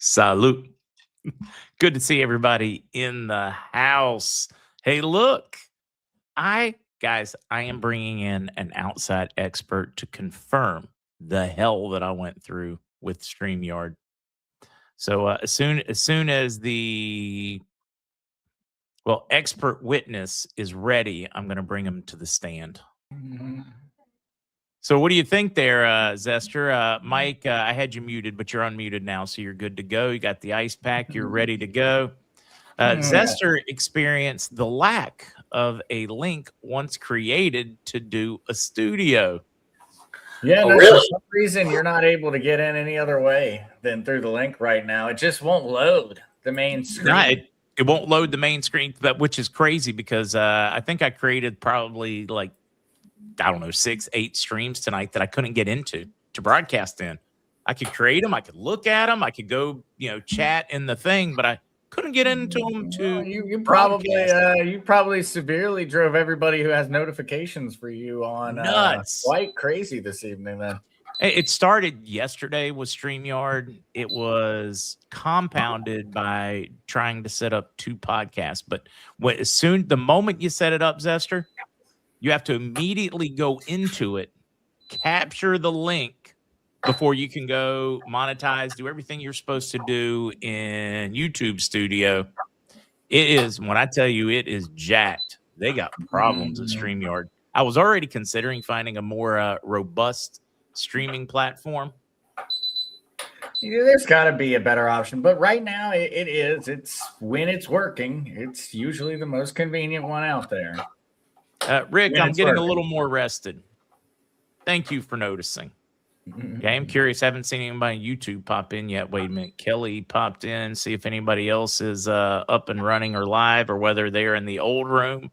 Salute. Good to see everybody in the house. Hey, look, guys, I am bringing in an outside expert to confirm the hell that I went through with StreamYard. So as soon as the expert witness is ready, I'm going to bring him to the stand. So what do you think there, Zester? Mike, I had you muted, but you're unmuted now, so you're good to go. You got the ice pack. You're ready to go. Zester experienced the lack of a link once created to do a studio. Yeah, no, really? For some reason, you're not able to get in any other way than through the link right now. It just won't load the main screen. No, it won't load the main screen, which is crazy because I think I created probably like, I don't know, 6-8 streams tonight that I couldn't get into to broadcast in. I could create them. I could look at them. I could go, chat in the thing, but I couldn't get into them you probably severely drove everybody who has notifications for you on nuts. Quite crazy this evening then. It started yesterday with StreamYard. It was compounded by trying to set up 2 podcasts. But the moment you set it up, Zester, you have to immediately go into it, capture the link before you can go monetize, do everything you're supposed to do in YouTube Studio. It is, when I tell you it is jacked, they got problems at StreamYard. I was already considering finding a more robust streaming platform. There's got to be a better option, but right now it's when it's working, it's usually the most convenient one out there. Rick, I'm getting a little more rested. Thank you for noticing. Okay, I'm curious. Haven't seen anybody on YouTube pop in yet. Wait a minute. Kelly popped in. See if anybody else is up and running or live, or whether they're in the old room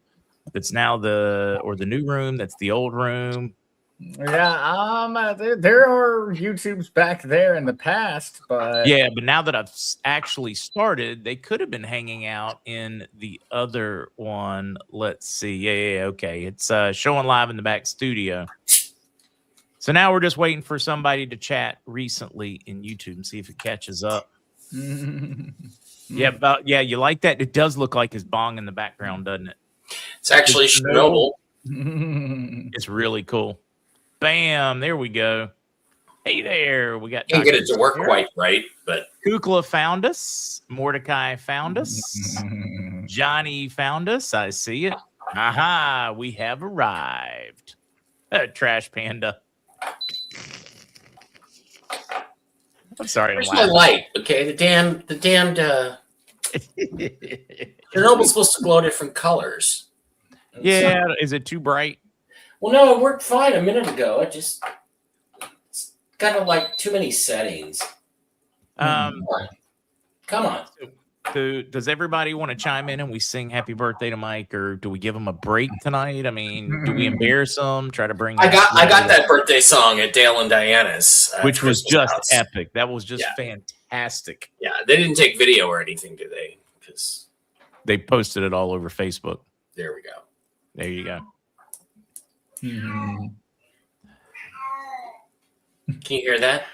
that's now the new room that's the old room. Yeah, there are YouTubes back there in the past, but now that I've actually started, they could have been hanging out in the other one. Let's see. Okay. It's showing live in the back studio. So now we're just waiting for somebody to chat recently in YouTube and see if it catches up. You like that? It does look like his bong in the background, doesn't it? It's actually Chernobyl. It's really cool. Bam, there we go. Hey there, we got. Can't get it to work quite right, but Kukla found us. Mordecai found us. Johnny found us. I see it. Aha, we have arrived. Trash Panda. I'm sorry. Where's my light? Okay, the damned Chernobyl's supposed to glow different colors. Yeah, is it too bright? Well, no, it worked fine a minute ago. It's got like too many settings. Come on. Does everybody want to chime in and we sing happy birthday to Mike, or do we give him a break tonight? I mean, do we embarrass him? Try to bring I got that birthday song at Dale and Diana's, which was just epic. That was just fantastic. Yeah, they didn't take video or anything, did they? Because they posted it all over Facebook. There we go. There you go. Can you hear that?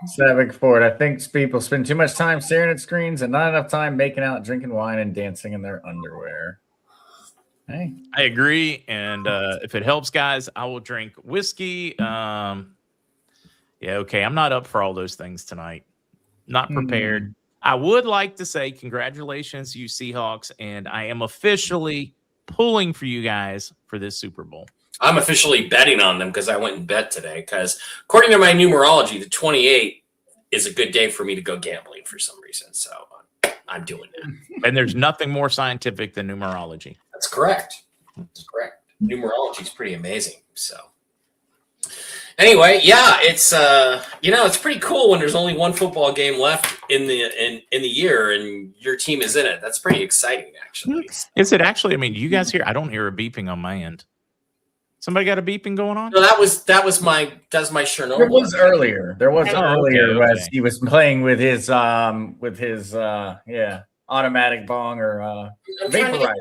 Savage Ford. I think people spend too much time staring at screens and not enough time making out, drinking wine, and dancing in their underwear. Hey, I agree. And if it helps, guys, I will drink whiskey. Okay. I'm not up for all those things tonight. Not prepared. I would like to say congratulations, you Seahawks, and I am officially pulling for you guys for this Super Bowl. I'm officially betting on them because I went and bet today. Because according to my numerology, the 28 is a good day for me to go gambling for some reason. So I'm doing that. And there's nothing more scientific than numerology. That's correct. That's correct. Numerology is pretty amazing. So anyway, it's it's pretty cool when there's only one football game left in the year and your team is in it. That's pretty exciting, actually. Is it actually? I mean, do you guys hear? I don't hear a beeping on my end. Somebody got a beeping going on? No, that was my Chernobyl. There was earlier. As he was playing with his automatic bong or vaporizer.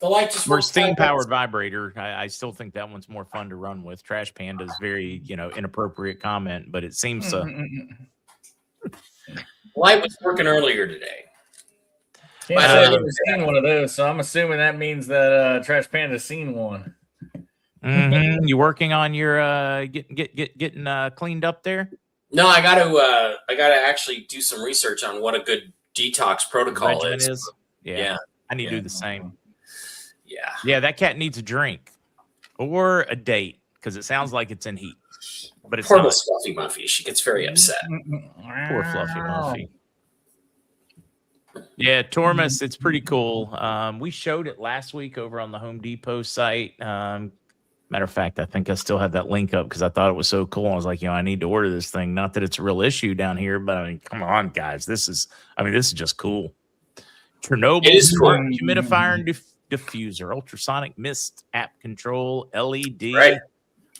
The light just or steam powered vibrator. I still think that one's more fun to run with. Trash Panda's very inappropriate comment, but it seems so. Light was working earlier today. Can't say I've ever seen one of those, so I'm assuming that means that Trash Panda's seen one. Mm-hmm. You working on your getting cleaned up there? No, I gotta actually do some research on what a good detox protocol is. Yeah. I need to do the same. Yeah, that cat needs a drink or a date because it sounds like it's in heat. But it's poor not. Fluffy Muffy. She gets very upset. Poor Fluffy Muffy. Yeah, Tormus, it's pretty cool. We showed it last week over on the Home Depot site. Matter of fact, I think I still have that link up because I thought it was so cool. I was like, I need to order this thing. Not that it's a real issue down here, but I mean, come on, guys. This is just cool. Chernobyl humidifier and diffuser, ultrasonic mist app control, LED. Right.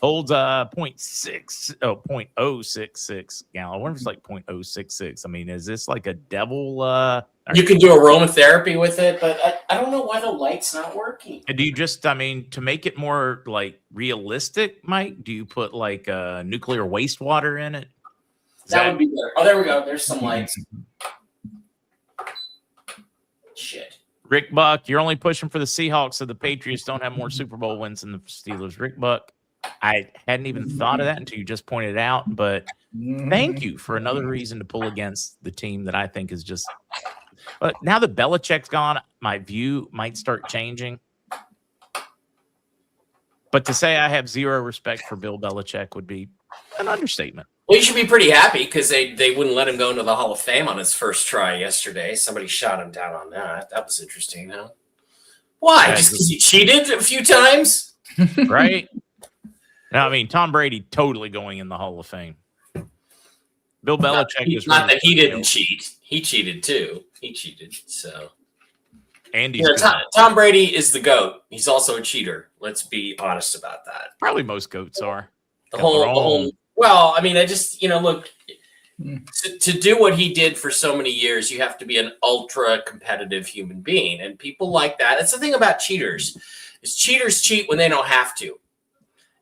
Holds 0.066 gallon. I wonder if it's like 0.066. I mean, is this like a devil? You can do aromatherapy with it, but I don't know why the light's not working. Do you just, to make it more like realistic, Mike, do you put like nuclear wastewater in it? That would be better. Oh, there we go. There's some lights. Shit. Rick Buck, you're only pushing for the Seahawks, so the Patriots don't have more Super Bowl wins than the Steelers. Rick Buck. I hadn't even thought of that until you just pointed it out, but thank you for another reason to pull against the team that I think is just. But now that Belichick's gone, my view might start changing. But to say I have zero respect for Bill Belichick would be an understatement. Well, you should be pretty happy because they wouldn't let him go into the Hall of Fame on his first try yesterday. Somebody shot him down on that. That was interesting, huh? Why? Just because he cheated a few times? Right? No, I mean, Tom Brady totally going in the Hall of Fame. Bill Belichick is not that he didn't cheat. He cheated too. He cheated. So, and Tom Brady is the GOAT. He's also a cheater. Let's be honest about that. Probably most goats are. The whole. Well, I mean, I just look to do what he did for so many years. You have to be an ultra competitive human being, and people like that. That's the thing about cheaters. Is cheaters cheat when they don't have to.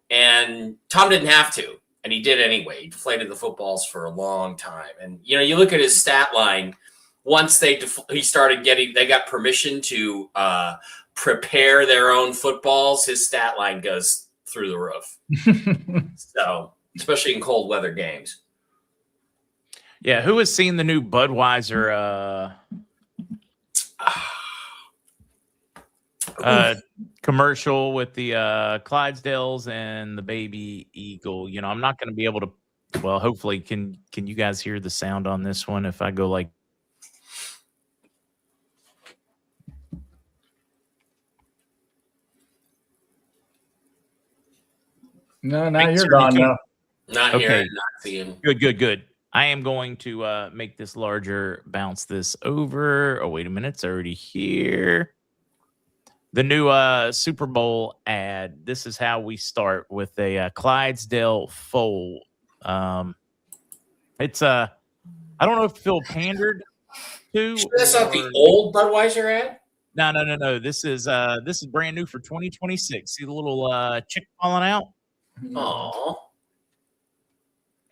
And Tom didn't have to, and he did anyway. He deflated the footballs for a long time. And, you look at his stat line. Once they got permission to prepare their own footballs, his stat line goes through the roof. So, especially in cold weather games. Yeah, who has seen the new Budweiser commercial with the Clydesdales and the baby eagle? I'm not going to be able to. Well, hopefully, can you guys hear the sound on this one? If I go like. No, now you're gone now. Not hearing, not seeing. Good. I am going to make this larger, bounce this over. Oh, wait a minute. It's already here. The new Super Bowl ad. This is how we start with a Clydesdale foal. It's I don't know if Phil pandered to. That's not the old Budweiser ad? No. This is brand new for 2026. See the little chick falling out? Aww.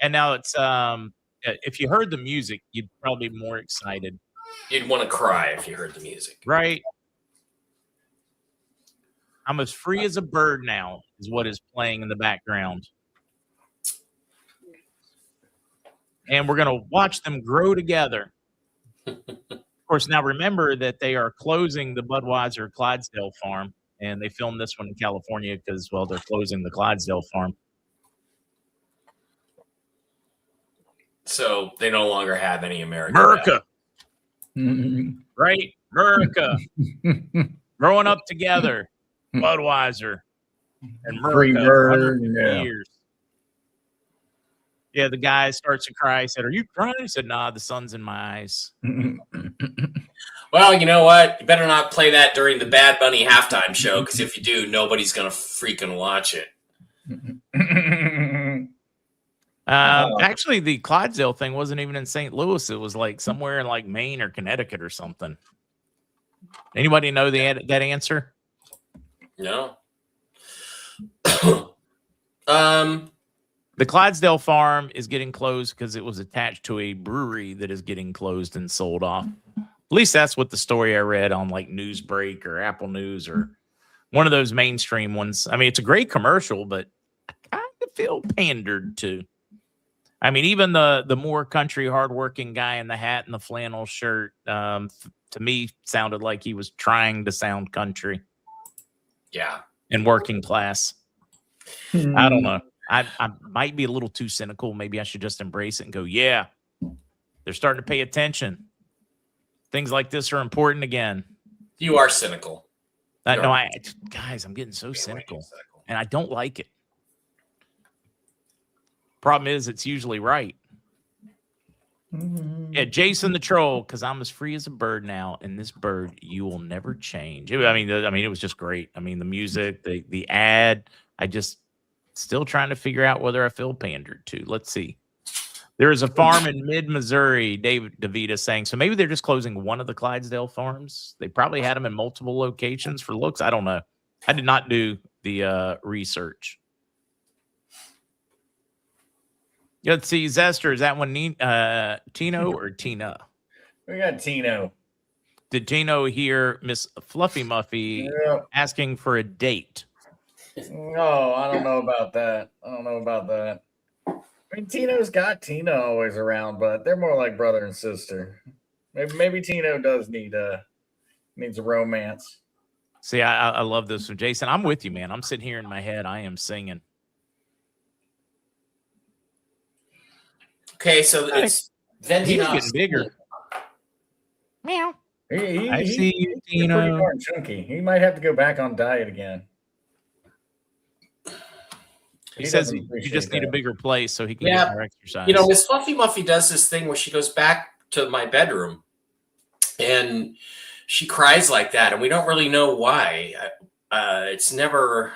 And now it's if you heard the music, you'd probably be more excited. You'd want to cry if you heard the music. Right. I'm as free as a bird now is what is playing in the background. And we're going to watch them grow together. Of course, now remember that they are closing the Budweiser Clydesdale farm. And they filmed this one in California because, well, they're closing the Clydesdale farm. So they no longer have any America. Right? America. Growing up together. Budweiser and America. Years. Yeah, the guy starts to cry. He said, "Are you crying?" He said, "Nah, the sun's in my eyes." Well, you know what? You better not play that during the Bad Bunny halftime show, because if you do, nobody's going to freaking watch it. Actually, the Clydesdale thing wasn't even in St. Louis. It was like somewhere in like Maine or Connecticut or something. Anybody know that answer? No. The Clydesdale farm is getting closed because it was attached to a brewery that is getting closed and sold off. At least that's what the story I read on like Newsbreak or Apple News or one of those mainstream ones. I mean, it's a great commercial, but I kind of feel pandered to. I mean, even the more country, hardworking guy in the hat and the flannel shirt, to me, sounded like he was trying to sound country. Yeah. And working class. I don't know. I might be a little too cynical. Maybe I should just embrace it and go, yeah, they're starting to pay attention. Things like this are important again. You are cynical. Guys, I'm getting so cynical, and I don't like it. Problem is, it's usually right. Yeah, Jason the Troll, because I'm as free as a bird now, and this bird you will never change. I mean, it was just great. I mean, the music, the ad. I just still trying to figure out whether I feel pandered to. Let's see. There is a farm in mid-Missouri, David DeVita saying, so maybe they're just closing one of the Clydesdale farms. They probably had them in multiple locations for looks. I don't know. I did not do the research. Let's see, Zester, is that one Tino or Tina? We got Tino. Did Tino hear Miss Fluffy Muffy asking for a date? No, I don't know about that. I mean, Tino's got Tina always around, but they're more like brother and sister. Maybe Tino does needs a romance. See, I love this from Jason. I'm with you, man. I'm sitting here in my head. I am singing. Okay, so it's He's getting bigger. Meow. I see you, Tino. Pretty darn chunky. He might have to go back on diet again. He says you just need a bigger place so he can get more exercise. You know, Miss Fluffy Muffy does this thing where she goes back to my bedroom and she cries like that, and we don't really know why. There's never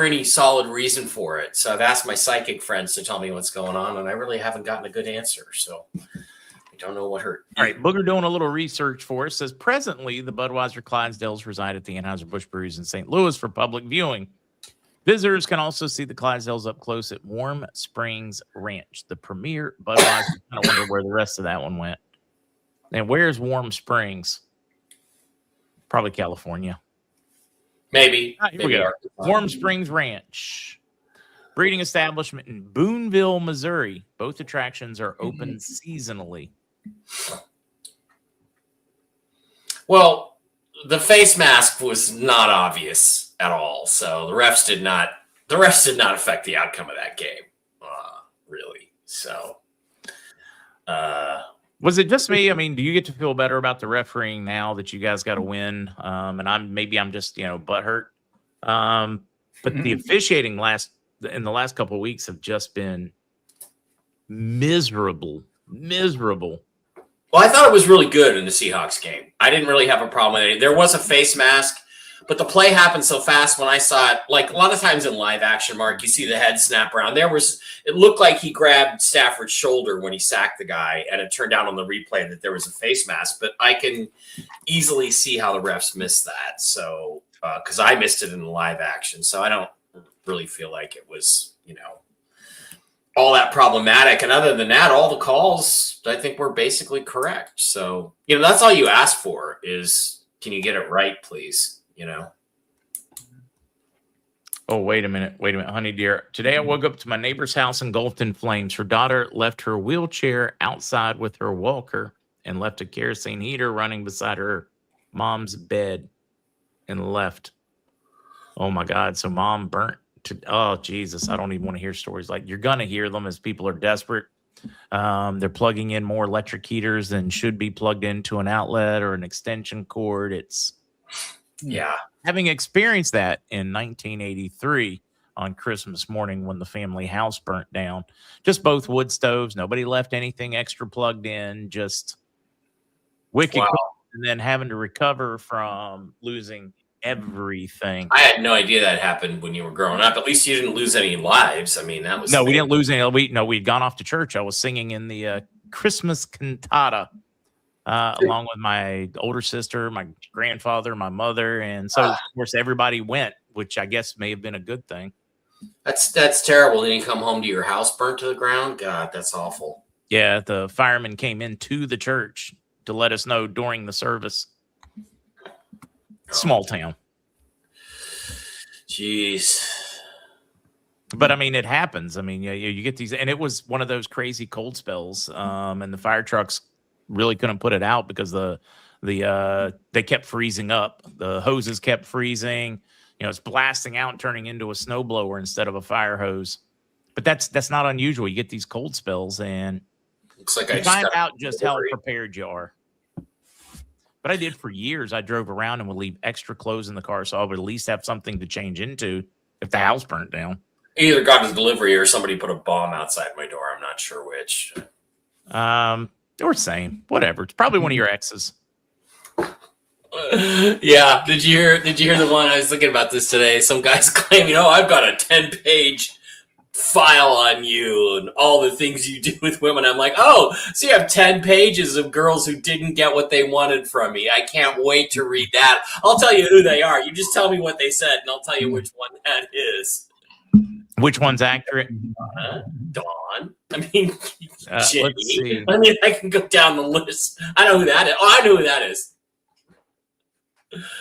any solid reason for it. So I've asked my psychic friends to tell me what's going on, and I really haven't gotten a good answer. So I don't know what hurt. All right, Booger doing a little research for us says presently the Budweiser Clydesdales reside at the Anheuser-Busch Breweries in St. Louis for public viewing. Visitors can also see the Clydesdales up close at Warm Springs Ranch, the premier Budweiser. I wonder where the rest of that one went. And where's Warm Springs? Probably California. Maybe. Here we go. Warm Springs Ranch. Breeding establishment in Boonville, Missouri. Both attractions are open seasonally. Well, the face mask was not obvious at all, so the refs did not affect the outcome of that game, really. So, was it just me? I mean, do you get to feel better about the refereeing now that you guys got to win? And I'm just butthurt. But the officiating in the last couple of weeks have just been miserable. Well, I thought it was really good in the Seahawks game. I didn't really have a problem with it. There was a face mask, but the play happened so fast when I saw it. Like a lot of times in live action, Mark, you see the head snap around. It looked like he grabbed Stafford's shoulder when he sacked the guy, and it turned out on the replay that there was a face mask. But I can easily see how the refs missed that. So, because I missed it in the live action. So I don't really feel like it was, all that problematic. And other than that, all the calls, I think, were basically correct. So, that's all you ask for is, can you get it right, please? Oh, wait a minute, honey dear. Today I woke up to my neighbor's house engulfed in flames. Her daughter left her wheelchair outside with her walker and left a kerosene heater running beside her mom's bed and left. Oh my God. So mom burnt. Oh, Jesus, I don't even want to hear stories like you're going to hear them as people are desperate. They're plugging in more electric heaters than should be plugged into an outlet or an extension cord. Having experienced that in 1983 on Christmas morning when the family house burnt down, just both wood stoves, nobody left anything extra plugged in, just wicked. Wow. And then having to recover from losing everything. I had no idea that happened when you were growing up. At least you didn't lose any lives. I mean, that was we didn't lose any. We'd gone off to church. I was singing in the Christmas cantata along with my older sister, my grandfather, my mother, and so of course everybody went, which I guess may have been a good thing. That's terrible. Then you come home to your house burnt to the ground. God, that's awful. Yeah, the firemen came into the church to let us know during the service. Small town. Jeez. But I mean, it happens. I mean, you get these, and it was one of those crazy cold spells, and the fire trucks really couldn't put it out because they kept freezing up. The hoses kept freezing. It's blasting out and turning into a snowblower instead of a fire hose. But that's not unusual. You get these cold spells, and looks like you find out just how prepared you are. But I did for years. I drove around and would leave extra clothes in the car, so I would at least have something to change into if the house burnt down. Either got a delivery or somebody put a bomb outside my door. I'm not sure which. Or same, whatever. It's probably one of your exes. Yeah. Did you hear the one? I was thinking about this today. Some guy's claiming, I've got a 10-page file on you and all the things you do with women. I'm like, so you have 10 pages of girls who didn't get what they wanted from me. I can't wait to read that. I'll tell you who they are. You just tell me what they said, and I'll tell you which one that is. Which one's accurate? Dawn. I mean, Jenny. Let's see. I mean, I can go down the list. I know who that is. I know who that is.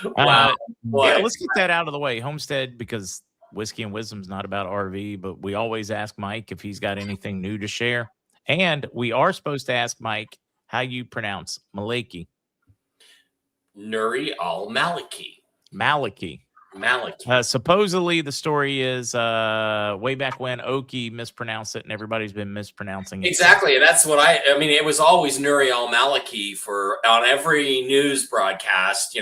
Wow. Yeah, let's get that out of the way. Homestead, because Whiskey and Wisdom's not about RV, but we always ask Mike if he's got anything new to share. And we are supposed to ask Mike how you pronounce Maliki. Nuri al-Maliki. Maliki. Maliki. Supposedly the story is way back when Okie mispronounced it, and everybody's been mispronouncing it. Exactly. That's what I mean, it was always Nuri al-Maliki on every news broadcast,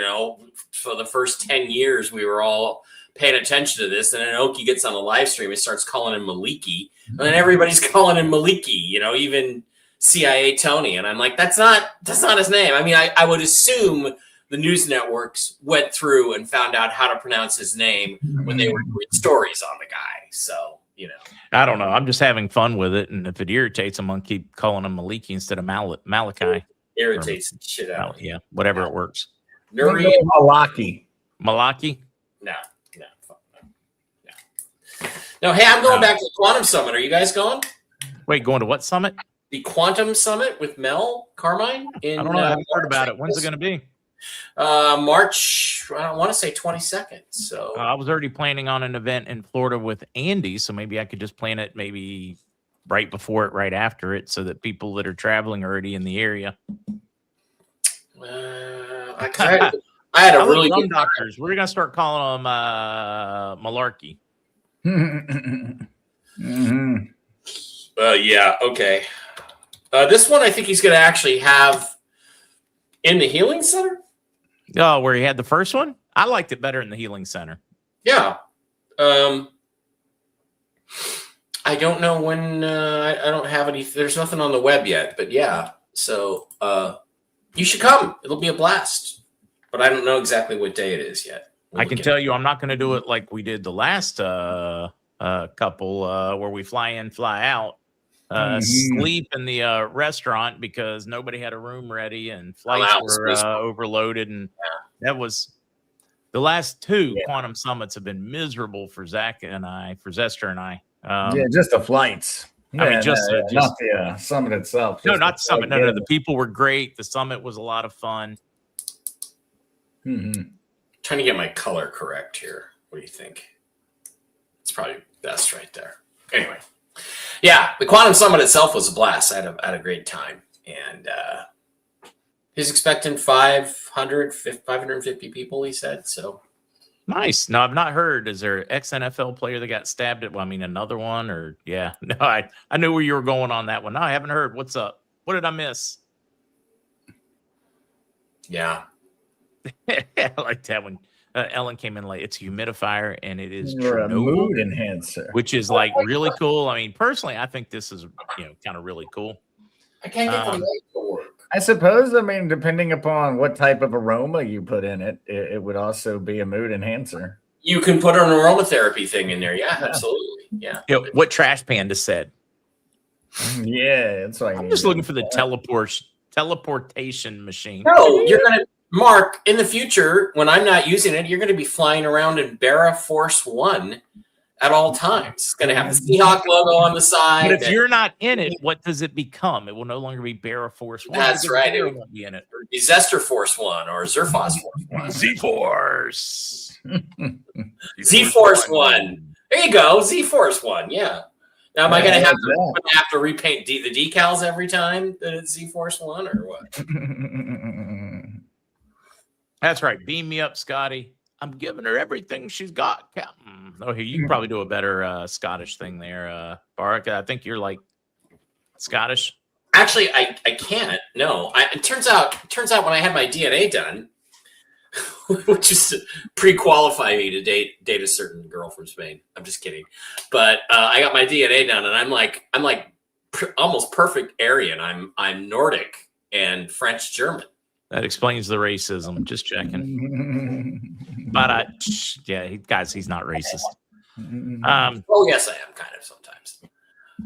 for the first 10 years we were all paying attention to this, and then Okie gets on the live stream and starts calling him Maliki, and then everybody's calling him Maliki, even CIA Tony, and I'm like, that's not his name. I mean, I would assume the news networks went through and found out how to pronounce his name when they were doing stories on the guy. So, I don't know. I'm just having fun with it, and if it irritates him, I'll keep calling him Maliki instead of Malachi. Irritates the shit out of me. Yeah, whatever it works. Nuri Malaki. Malaki? No. No, hey, I'm going back to the Quantum Summit. Are you guys going? Wait, going to what summit? The Quantum Summit with Mel Carmine? I don't know. I haven't heard about it. When's it going to be? March, I don't want to say 22nd. So I was already planning on an event in Florida with Andy, so maybe I could just plan it maybe right before it, right after it, so that people that are traveling are already in the area. I had a really good doctors. We're going to start calling them Malarkey. Yeah, okay. This one I think he's going to actually have in the Healing Center. Oh, where he had the first one? I liked it better in the Healing Center. Yeah. I don't know when. I don't have any. There's nothing on the web yet, but yeah. So you should come. It'll be a blast. But I don't know exactly what day it is yet. I can tell you I'm not going to do it like we did the last couple where we fly in, fly out, sleep in the restaurant because nobody had a room ready and flights were overloaded. And that was the last two Quantum Summits have been miserable for Zach and I, for Zester and I. Just the flights. I mean, just not the summit itself. No, not the summit. No, the people were great. The summit was a lot of fun. Trying to get my color correct here. What do you think? It's probably best right there. Anyway, yeah, the Quantum Summit itself was a blast. I had a great time, and he's expecting 550 people. He said so. Nice. No, I've not heard. Is there an ex-NFL player that got stabbed at? Well, I mean, another one, or yeah. No, I knew where you were going on that one. No, I haven't heard. What's up? What did I miss? Yeah. I like that one. Ellen came in late. It's a humidifier, and it is a mood enhancer, which is like really cool. I mean, personally, I think this is kind of really cool. I can't get the light to work. I suppose. I mean, depending upon what type of aroma you put in it, it would also be a mood enhancer. You can put an aromatherapy thing in there. Yeah, absolutely. Yeah. What Trash Panda said. Yeah, that's why. I'm just looking for the teleportation machine. No, you're gonna. Mark, in the future, when I'm not using it, you're going to be flying around in Bara Force One at all times. It's going to have the Seahawk logo on the side. But if you're not in it, what does it become? It will no longer be Bara Force 1. That's right. Bara won't be in it. Be Zester Force 1 or Zerfos Force 1. Z-Force. Z-Force 1. There you go. Z-Force 1. Yeah. Now, am I going to have to repaint the decals every time that it's Z-Force 1 or what? That's right. Beam me up, Scotty. I'm giving her everything she's got, Captain. Oh, here, you can probably do a better Scottish thing there, Bara. I think you're like Scottish. Actually, I can't. No. It turns out when I had my DNA done, which is to pre-qualify me to date a certain girl from Spain. I'm just kidding. But I got my DNA done, and I'm like almost perfect Aryan. I'm Nordic and French German. That explains the racism. Just checking. But guys, he's not racist. Oh yes, I am kind of sometimes.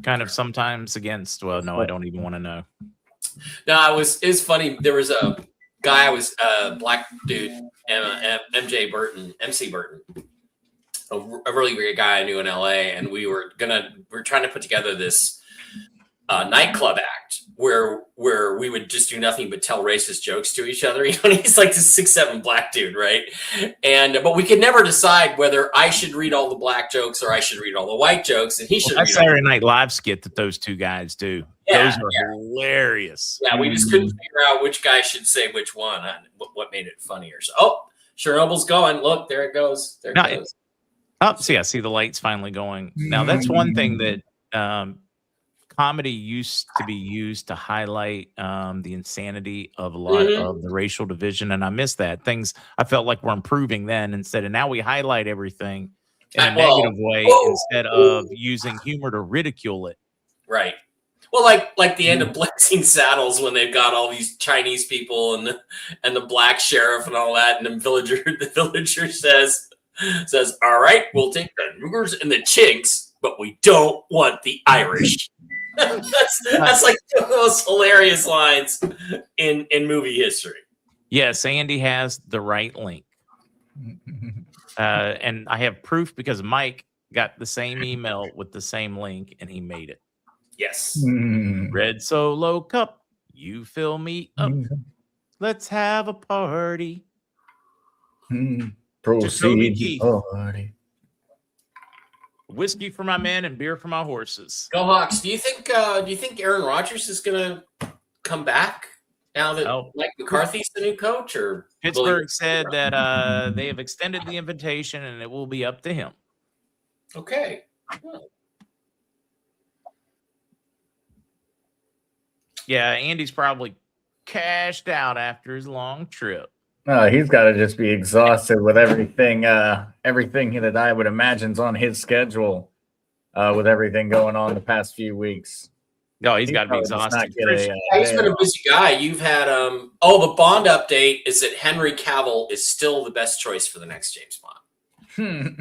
Kind of sometimes against. Well, no, I don't even want to know. No, it's funny. There was a guy. I was a black dude, MC Burton, a really great guy I knew in LA, and we're trying to put together this nightclub act where we would just do nothing but tell racist jokes to each other. You know, and he's like this 6'7" black dude, right? But we could never decide whether I should read all the black jokes or I should read all the white jokes, and he should. That Saturday Night Live skit that those two guys do. Yeah, those are hilarious. Yeah, we just couldn't figure out which guy should say which one and what made it funnier. So, Chernobyl's going. Look, there it goes. There it goes. Oh, see, I see the lights finally going. Now, that's one thing that comedy used to be used to highlight the insanity of a lot of the racial division, and I miss that. Things I felt like were improving then instead of now we highlight everything in a negative way instead of using humor to ridicule it. Right. Well, like the end of Blazing Saddles when they've got all these Chinese people and the black sheriff and all that, and the villager says, "All right, we'll take the Noogers and the Chinks, but we don't want the Irish." that's like the most hilarious lines in movie history. Yes, Andy has the right link. And I have proof because Mike got the same email with the same link and he made it. Yes. Red Solo Cup, you fill me up. Let's have a party. Proceed party. Whiskey for my men and beer for my horses. Go Hawks! Do you think Aaron Rodgers is going to come back now that Mike McCarthy's the new coach? Or Pittsburgh said that they have extended the invitation and it will be up to him. Okay. Yeah, Andy's probably cashed out after his long trip. He's got to just be exhausted with everything that I would imagine's on his schedule with everything going on the past few weeks. No, he's got to be exhausted. He's been a busy guy. You've had the Bond update is that Henry Cavill is still the best choice for the next James Bond.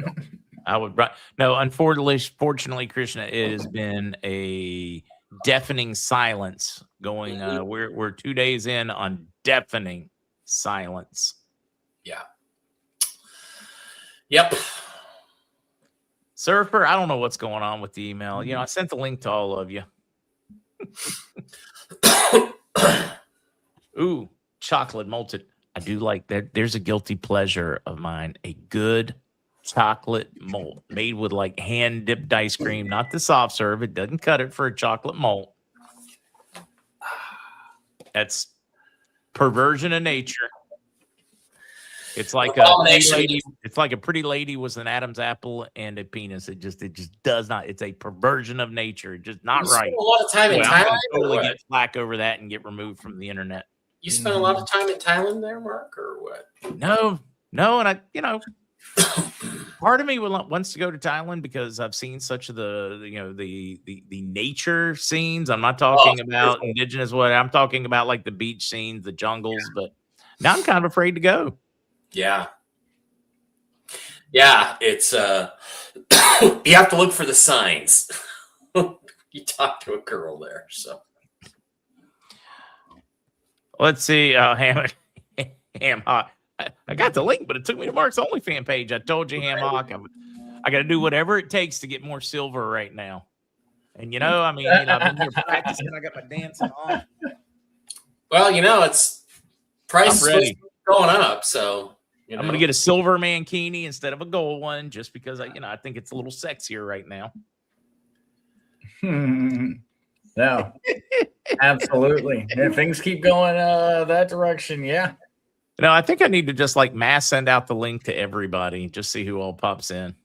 I would no, unfortunately, Krishna, it has been a deafening silence going. We're 2 days in on deafening silence. Yeah. Yep. Surfer, I don't know what's going on with the email. You know, I sent the link to all of you. Ooh, chocolate malted. I do like that. There's a guilty pleasure of mine. A good chocolate malt made with like hand dipped ice cream, not the soft serve. It doesn't cut it for a chocolate malt. That's perversion of nature. It's like a pretty lady. It's like a pretty lady with an Adam's apple and a penis. It just does not. It's a perversion of nature. Just not right. A lot of time in Thailand. I'm totally get flack over that and get removed from the internet. You spent a lot of time in Thailand there, Mark, or what? No, and I, part of me wants to go to Thailand because I've seen such of the nature scenes. I'm not talking about indigenous. I'm talking about like the beach scenes, the jungles. But now I'm kind of afraid to go. Yeah. It's you have to look for the signs. You talk to a girl there, so let's see. Ham Hawk. I got the link, but it took me to Mark's OnlyFans page. I told you, Ham Hawk. I got to do whatever it takes to get more silver right now. And I've been here practicing. I got my dancing on. Well, it's price is ready. going up, so I'm going to get a silver mankini instead of a gold one, just because I think it's a little sexier right now. No, absolutely. If things keep going that direction, yeah. No, I think I need to just mass send out the link to everybody, just see who all pops in.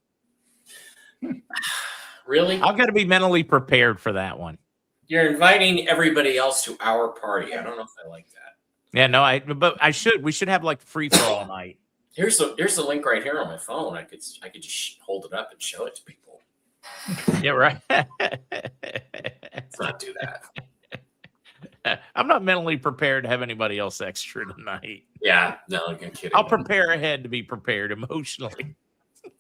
Really? I've got to be mentally prepared for that one. You're inviting everybody else to our party. I don't know if I like that. Yeah, no, but I should. We should have free for all night. Here's the link right here on my phone. I could just hold it up and show it to people. Yeah, right. Let's not do that. I'm not mentally prepared to have anybody else extra tonight. Yeah, no, I'm kidding. I'll prepare ahead to be prepared emotionally.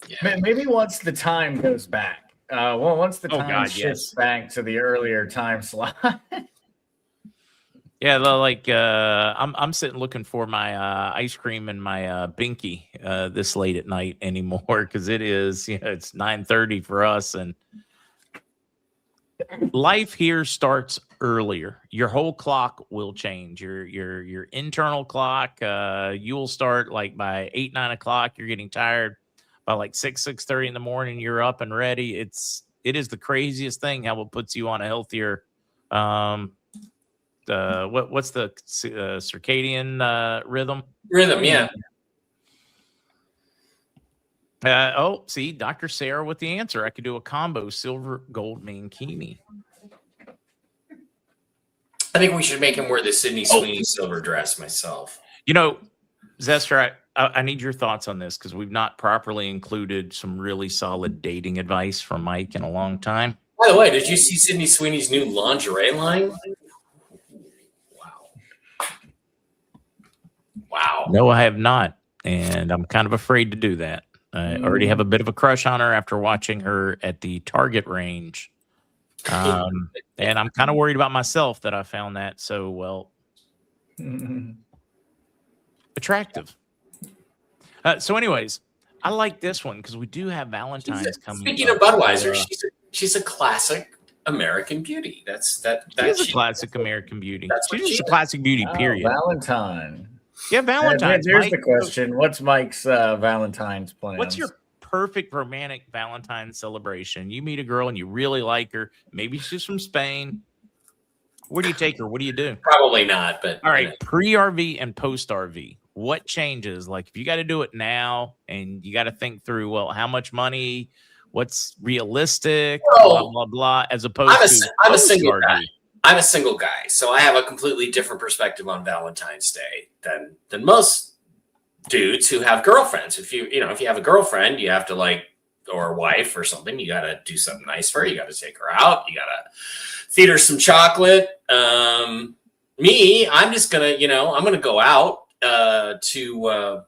Yeah. Maybe once the time goes back. Once the time shifts back to the earlier time slot. Yeah, I'm sitting looking for my ice cream and my binky this late at night anymore, because it is it's 9:30 for us, and life here starts earlier. Your whole clock will change. Your internal clock. You'll start by 8-9 o'clock. You're getting tired by 6:30 in the morning. You're up and ready. It is the craziest thing how it puts you on a healthier. What's the circadian rhythm? Rhythm, yeah. See, Dr. Sarah with the answer. I could do a combo silver gold mankini. I think we should make him wear the Sydney Sweeney silver dress myself. Zester, I need your thoughts on this, because we've not properly included some really solid dating advice from Mike in a long time. By the way, did you see Sydney Sweeney's new lingerie line? Wow. No, I have not. And I'm kind of afraid to do that. I already have a bit of a crush on her after watching her at the Target range. And I'm kind of worried about myself that I found that so attractive. So anyways, I like this one because we do have Valentine's coming. Speaking of Budweiser, she's a classic American beauty. That's a classic American beauty. She's a classic beauty, period. Valentine. Yeah, Valentine's. Here's the question. What's Mike's Valentine's plans? What's your perfect romantic Valentine's celebration? You meet a girl and you really like her. Maybe she's from Spain. Where do you take her? What do you do? Probably not, but all right, pre-RV and post-RV. What changes? If you got to do it now and you got to think through, how much money, what's realistic, blah, blah, blah, as opposed to I'm a single guy. I'm a single guy, so I have a completely different perspective on Valentine's Day than most dudes who have girlfriends. If you have a girlfriend, you have to or a wife or something, you got to do something nice for her. You got to take her out. You got to feed her some chocolate. Me, I'm just gonna, I'm gonna go out to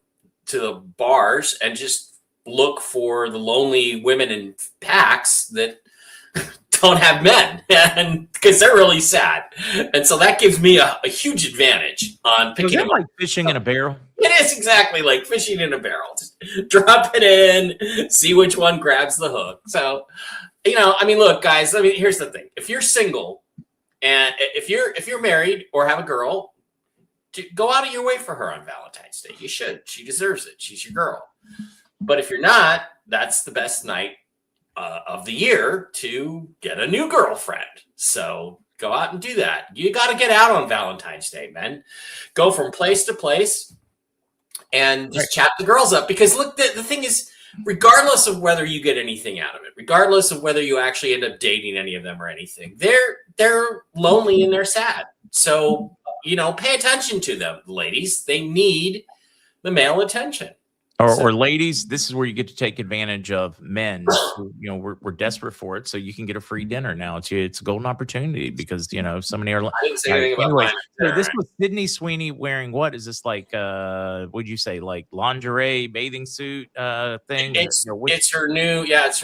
the bars and just look for the lonely women in packs that don't have men, and because they're really sad, and so that gives me a huge advantage on picking. Is that like fishing in a barrel? It is exactly like fishing in a barrel. Just drop it in, see which one grabs the hook. So, look, guys. Here's the thing: if you're single, and if you're married or have a girl, go out of your way for her on Valentine's Day. You should. She deserves it. She's your girl. But if you're not, that's the best night of the year to get a new girlfriend. So go out and do that. You got to get out on Valentine's Day, man. Go from place to place and just chat the girls up. Because look, the thing is, regardless of whether you get anything out of it, regardless of whether you actually end up dating any of them or anything, they're lonely and they're sad. So, pay attention to them, ladies. They need the male attention. Or ladies, this is where you get to take advantage of men. Who, we're desperate for it, so you can get a free dinner now. It's a golden opportunity because so many are. I didn't say anything about mine. So this was Sydney Sweeney wearing what? Is this what'd you say, lingerie, bathing suit thing? It's her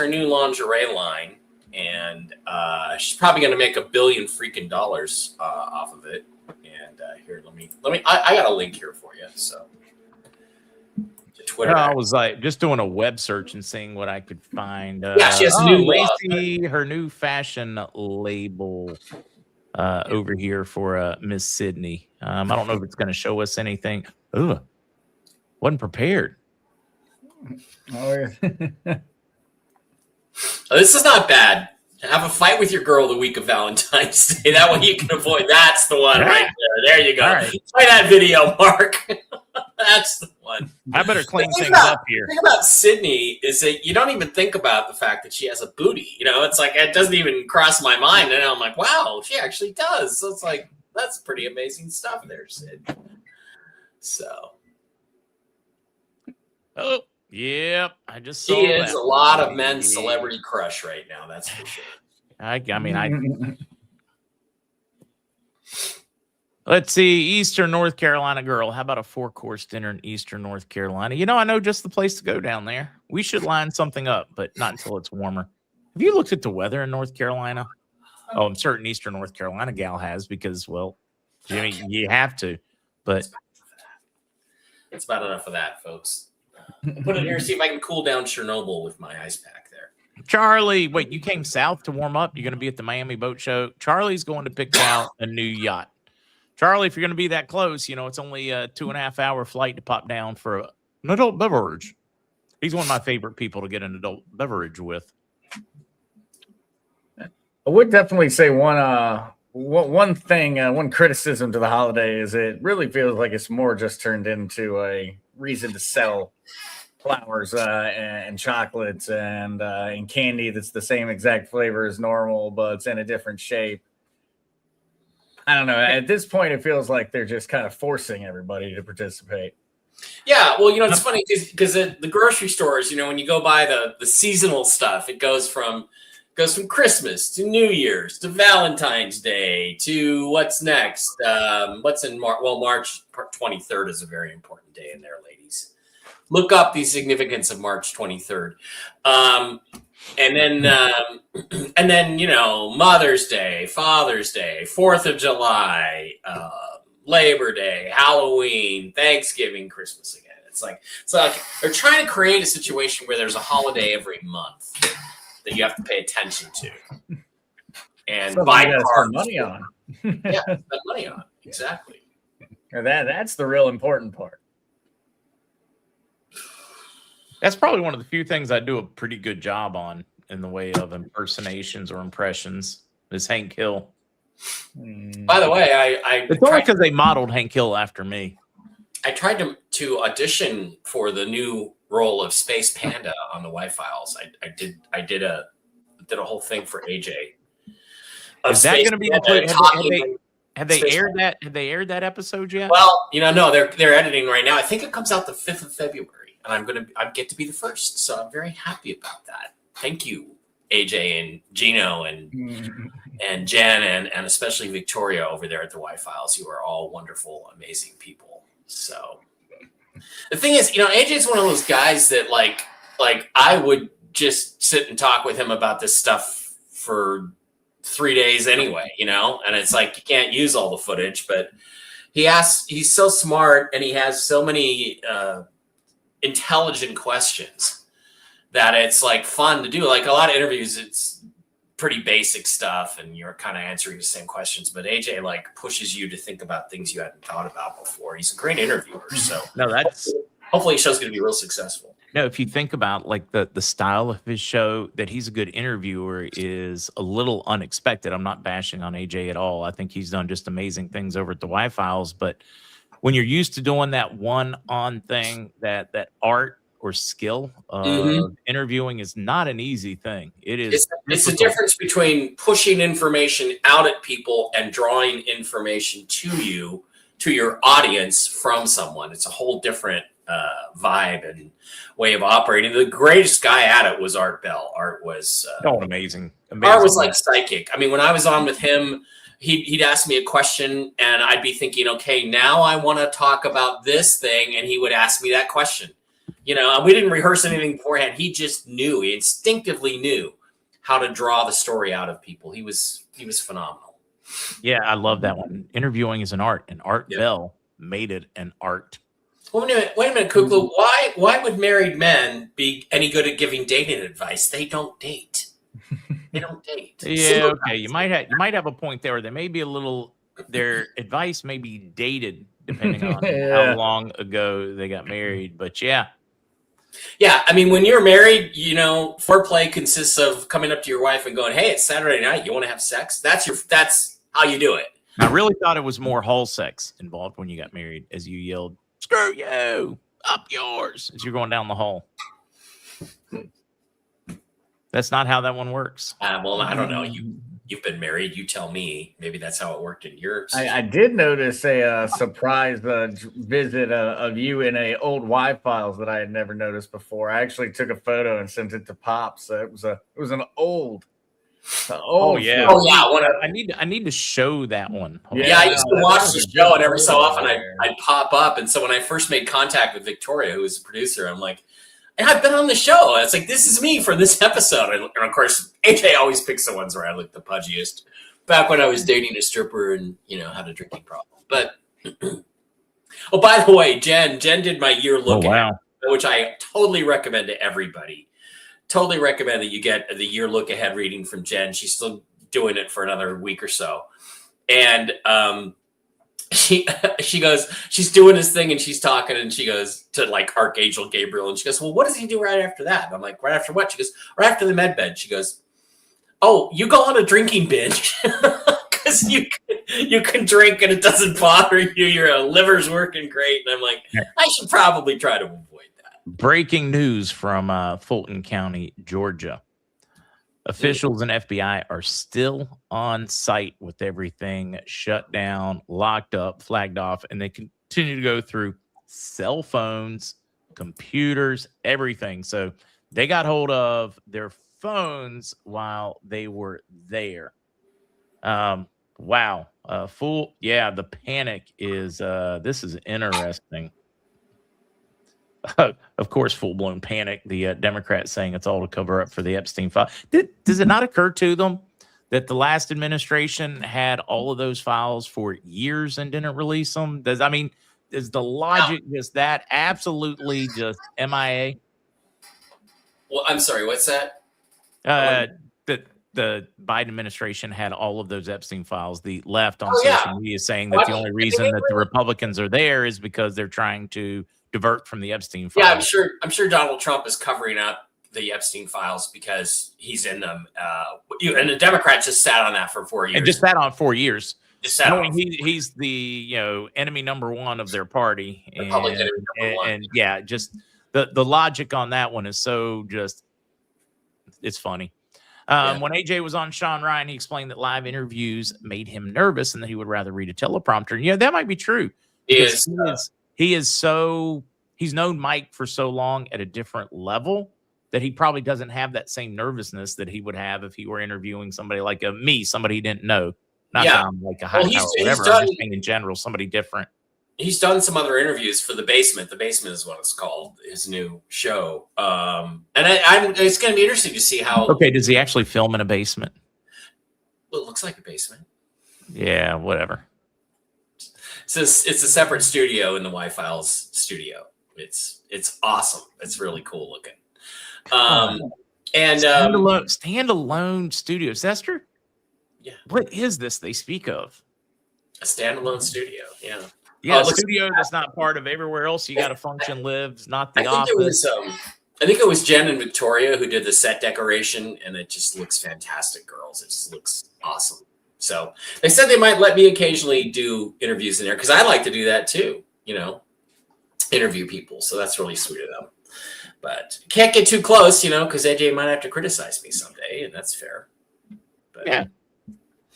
new lingerie line, and she's probably going to make $1 billion freaking dollars off of it. And here, let me. I got a link here for you. So. Twitter. I was like just doing a web search and seeing what I could find. Yeah, she has new Lacey, her new fashion label over here for Miss Sydney. I don't know if it's going to show us anything. Ugh, wasn't prepared. Oh, yeah. This is not bad. Have a fight with your girl the week of Valentine's Day. That way you can avoid. That's the one right there. There you go. Right. Try that video, Mark. That's the one. I better clean things up here. The thing about Sydney is that you don't even think about the fact that she has a booty. You know, it's like it doesn't even cross my mind. And I'm like, wow, she actually does. So it's like, that's pretty amazing stuff there, Sid. So. Oh, yep. I just saw She is that a lot one. of men's celebrity crush right now. That's for sure. I let's see. Eastern North Carolina girl. How about a 4-course dinner in Eastern North Carolina? You know, I know just the place to go down there. We should line something up, but not until it's warmer. Have you looked at the weather in North Carolina? Oh, I'm certain Eastern North Carolina gal has because, well, Jimmy, you have to. But it's about enough of that, folks. Put it here, see if I can cool down Chernobyl with my ice pack there. Charlie, wait, you came south to warm up? You're going to be at the Miami Boat Show? Charlie's going to pick out a new yacht. Charlie, if you're going to be that close, you know, it's only a 2.5-hour flight to pop down for an adult beverage. He's one of my favorite people to get an adult beverage with. I would definitely say one thing, one criticism to the holiday is it really feels like it's more just turned into a reason to sell flowers and chocolates and candy that's the same exact flavor as normal, but it's in a different shape. I don't know. At this point, it feels like they're just kind of forcing everybody to participate. Yeah, well, you know, it's funny because at the grocery stores, you know, when you go buy the seasonal stuff, it goes from Christmas to New Year's to Valentine's Day to what's next? What's in March? Well, March 23rd is a very important day in there, ladies. Look up the significance of March 23rd. And then, you know, Mother's Day, Father's Day, 4th of July, Labor Day, Halloween, Thanksgiving, Christmas again. It's like they're trying to create a situation where there's a holiday every month that you have to pay attention to. And buy cars. Money on. Yeah, spend money on. Exactly. That's the real important part. That's probably one of the few things I do a pretty good job on in the way of impersonations or impressions is Hank Hill. By the way, it's only because they modeled Hank Hill after me. I tried to audition for the new role of Space Panda on the Y-Files. I did a whole thing for AJ. Is that going to be included? Have they aired that? Have they aired that episode yet? Well, you know, no, they're editing right now. I think it comes out the 5th of February, and I get to be the first, so I'm very happy about that. Thank you, AJ and Gino and Jen and especially Victoria over there at the Y-Files. You are all wonderful, amazing people. So the thing is, you know, AJ's one of those guys that like I would just sit and talk with him about this stuff for 3 days anyway, you know, and it's like you can't use all the footage, but he's so smart and he has so many intelligent questions that it's like fun to do. Like a lot of interviews, it's pretty basic stuff and you're kind of answering the same questions, but AJ like pushes you to think about things you hadn't thought about before. He's a great interviewer. So no, hopefully the show's going to be real successful. No, if you think about like the style of his show, that he's a good interviewer is a little unexpected. I'm not bashing on AJ at all. I think he's done just amazing things over at the Y-Files, but when you're used to doing that one-on thing, that art or skill of interviewing is not an easy thing. It is. It's the difference between pushing information out at people and drawing information to your audience from someone. It's a whole different vibe and way of operating. The greatest guy at it was Art Bell. Art was amazing. Art was like psychic. I mean, when I was on with him, he'd ask me a question and I'd be thinking, okay, now I want to talk about this thing, and he would ask me that question. You know, and we didn't rehearse anything beforehand. He just knew. He instinctively knew how to draw the story out of people. He was phenomenal. Yeah, I love that one. Interviewing is an art, and Art Bell made it an art. Well, wait a minute, Kukla. Why would married men be any good at giving dating advice? They don't date. They don't date. Yeah, okay. You might have a point there. They may be a little. Their advice may be dated depending on how long ago they got married. But yeah. Yeah, I mean, when you're married, foreplay consists of coming up to your wife and going, "Hey, it's Saturday night. You want to have sex?" That's how you do it. I really thought it was more hall sex involved when you got married, as you yelled, "Screw you, up yours," as you're going down the hall. That's not how that one works. Well, I don't know. You've been married. You tell me. Maybe that's how it worked in yours. I did notice a surprise visit of you in a old Y files that I had never noticed before. I actually took a photo and sent it to Pops. So it was an old. Oh yeah. I need to show that one. Yeah, I used to watch the show, and every so often I'd pop up. And so when I first made contact with Victoria, who was the producer, I'm like, and I've been on the show. It's like, this is me for this episode. And of course, AJ always picks the ones where I look the pudgiest. Back when I was dating a stripper and, had a drinking problem. But, oh, by the way, Jen did my year look ahead, which I totally recommend to everybody. Totally recommend that you get the year look ahead reading from Jen. She's still doing it for another week or so. And, she goes, she's doing this thing and she's talking and she goes to like Archangel Gabriel and she goes, well, what does he do right after that? And I'm like, right after what? She goes, right after the med bed. She goes, oh, you go on a drinking binge because you can drink and it doesn't bother you. Your liver's working great. And I'm like, I should probably try to avoid that. Breaking news from Fulton County, Georgia. Officials and FBI are still on site with everything shut down, locked up, flagged off, and they continue to go through cell phones, computers, everything. So they got hold of their phones while they were there. Wow. The panic is, this is interesting. Of course, full-blown panic. The Democrats saying it's all to cover up for the Epstein file. Does it not occur to them that the last administration had all of those files for years and didn't release them? Is the logic just that absolutely just MIA? Well, I'm sorry. What's that? The Biden administration had all of those Epstein files. The left on social media saying that the only reason that the Republicans are there is because they're trying to divert from the Epstein files. Yeah, I'm sure Donald Trump is covering up the Epstein files because he's in them. And the Democrats just sat on that for 4 years. And just sat on 4 years. He's the enemy number one of their party. And yeah, just the logic on that one is so just, it's funny. When AJ was on Sean Ryan, he explained that live interviews made him nervous and that he would rather read a teleprompter. And that might be true. He's known Mike for so long at a different level that he probably doesn't have that same nervousness that he would have if he were interviewing somebody like somebody he didn't know. Not that I'm like a high power or whatever. I'm just saying in general, somebody different. He's done some other interviews for The Basement. The Basement is what it's called, his new show. And it's going to be interesting to see how. Okay, does he actually film in a basement? Well, it looks like a basement. Yeah, whatever. So it's a separate studio in the Y-Files studio. It's awesome. It's really cool looking. And standalone studio. Sester? Yeah. What is this they speak of? A standalone studio. Yeah. Yeah, a studio that's not part of everywhere else. You got to function, lives, not the office. I think it was Jen and Victoria who did the set decoration, and it just looks fantastic, girls. It just looks awesome. So they said they might let me occasionally do interviews in there because I like to do that too, interview people. So that's really sweet of them. But can't get too close, because AJ might have to criticize me someday, and that's fair. But, yeah.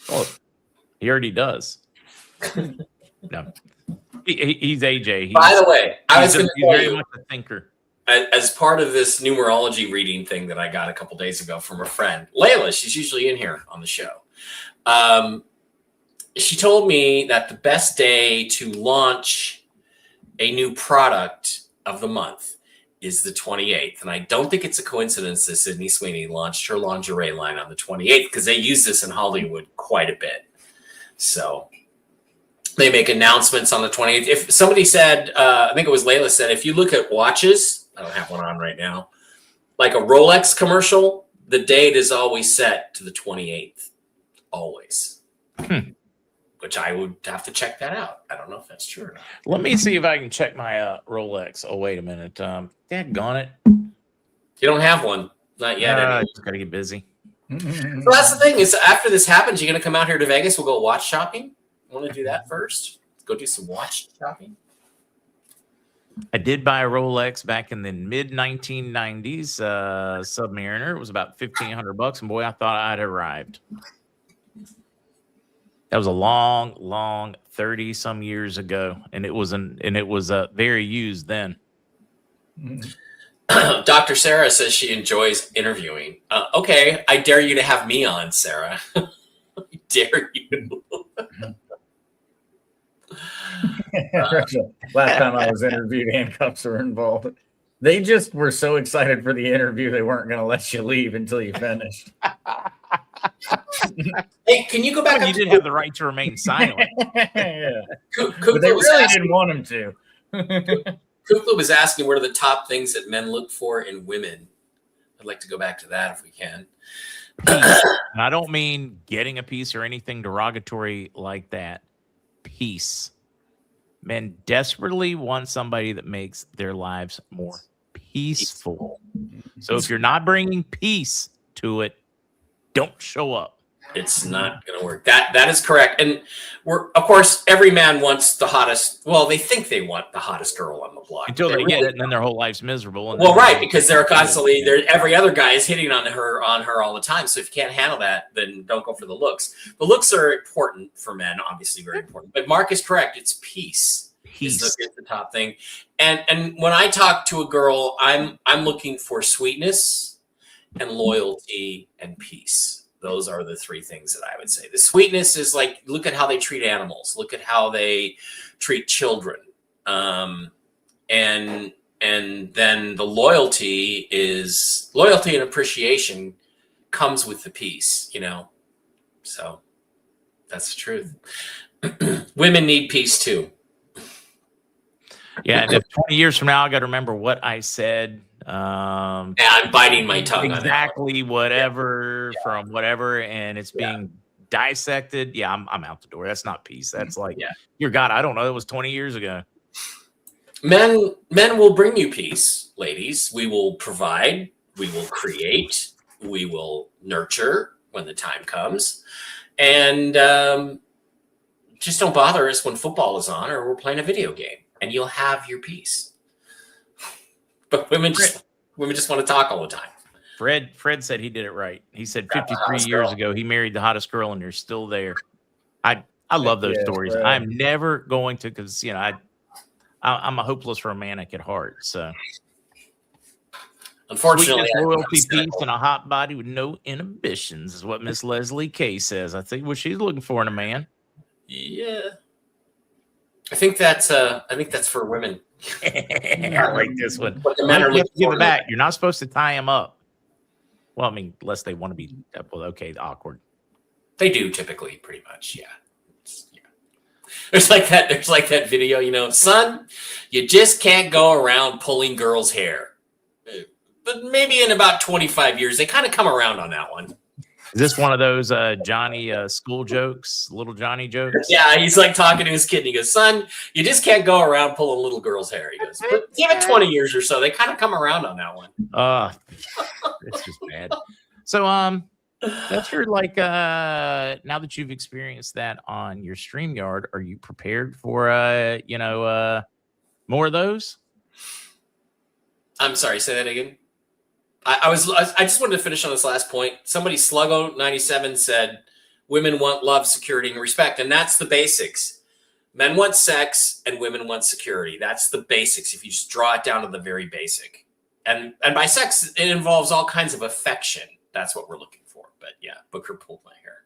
Well, he already does. No. He's AJ. By the way, I was going to tell very much a thinker. As part of this numerology reading thing that I got a couple days ago from a friend, Layla, she's usually in here on the show. She told me that the best day to launch a new product of the month is the 28th. And I don't think it's a coincidence that Sydney Sweeney launched her lingerie line on the 28th because they use this in Hollywood quite a bit. So They make announcements on the 28th. If somebody said, I think it was Layla said, if you look at watches, I don't have one on right now, like a Rolex commercial, the date is always set to the 28th, always. Which I would have to check that out. I don't know if that's true or not. Let me see if I can check my Rolex. Oh, wait a minute. Daggone it. You don't have one. Not yet. I just got to get busy. So that's the thing is after this happens, you're going to come out here to Vegas. We'll go watch shopping. Want to do that first? Go do some watch shopping. I did buy a Rolex back in the mid 1990s. Submariner. It was about $1,500, and boy, I thought I'd arrived. That was a long 30 some years ago, and it was very used then. Dr. Sarah says she enjoys interviewing. Okay, I dare you to have me on, Sarah. I dare you. Last time I was interviewed, handcuffs were involved. They just were so excited for the interview, they weren't going to let you leave until you finished. Hey, can you go back? You did have the right to remain silent. Yeah. But they really didn't want him to. Kukla was asking what are the top things that men look for in women. I'd like to go back to that if we can. And I don't mean getting a piece or anything derogatory like that. Peace. Men desperately want somebody that makes their lives more peaceful. So if you're not bringing peace to it, don't show up. It's not going to work. That is correct. And of course, every man wants the hottest. Well, they think they want the hottest girl on the block until they get it, and then their whole life's miserable. Well, right, because they're constantly every other guy is hitting on her all the time. So if you can't handle that, then don't go for the looks. The looks are important for men, obviously very important. But Mark is correct. It's peace. Peace is the top thing. And when I talk to a girl, I'm looking for sweetness and loyalty and peace. Those are the three things that I would say. The sweetness is like, look at how they treat animals. Look at how they treat children. And then the loyalty and appreciation comes with the peace, So that's the truth. Women need peace too. Yeah, and if 20 years from now I got to remember what I said. I'm biting my tongue. Exactly, whatever from whatever, and it's being dissected. Yeah, I'm out the door. That's not peace. That's like, your God, I don't know. It was 20 years ago. Men will bring you peace, ladies. We will provide. We will create. We will nurture when the time comes, and just don't bother us when football is on or we're playing a video game, and you'll have your peace. But women just want to talk all the time. Fred said he did it right. He said 53 years ago he married the hottest girl, and you're still there. I love those stories. Fred. I'm never going to, because I'm a hopeless romantic at heart. So unfortunately, sweetness, loyalty, peace, and a hot body with no inhibitions is what Miss Leslie Kay says. I think what she's looking for in a man. Yeah, I think that's for women. I like this one. But the men are looking give it back. You're not supposed to tie him up. Well, I mean, unless they want to be awkward. They do typically, pretty much, yeah. There's like that video, son, you just can't go around pulling girls' hair. But maybe in about 25 years, they kind of come around on that one. Is this one of those Johnny school jokes, little Johnny jokes? Yeah, he's like talking to his kid. And he goes, son, you just can't go around pulling little girls' hair. He goes, but give it 20 years or so. They kind of come around on that one. It's just bad. So, that's your now that you've experienced that on your StreamYard, are you prepared for more of those? I'm sorry, say that again. I just wanted to finish on this last point. Somebody, Sluggo97, said women want love, security, and respect, and that's the basics. Men want sex, and women want security. That's the basics. If you just draw it down to the very basic, and by sex, it involves all kinds of affection. That's what we're looking for. But yeah, Booker pulled my hair.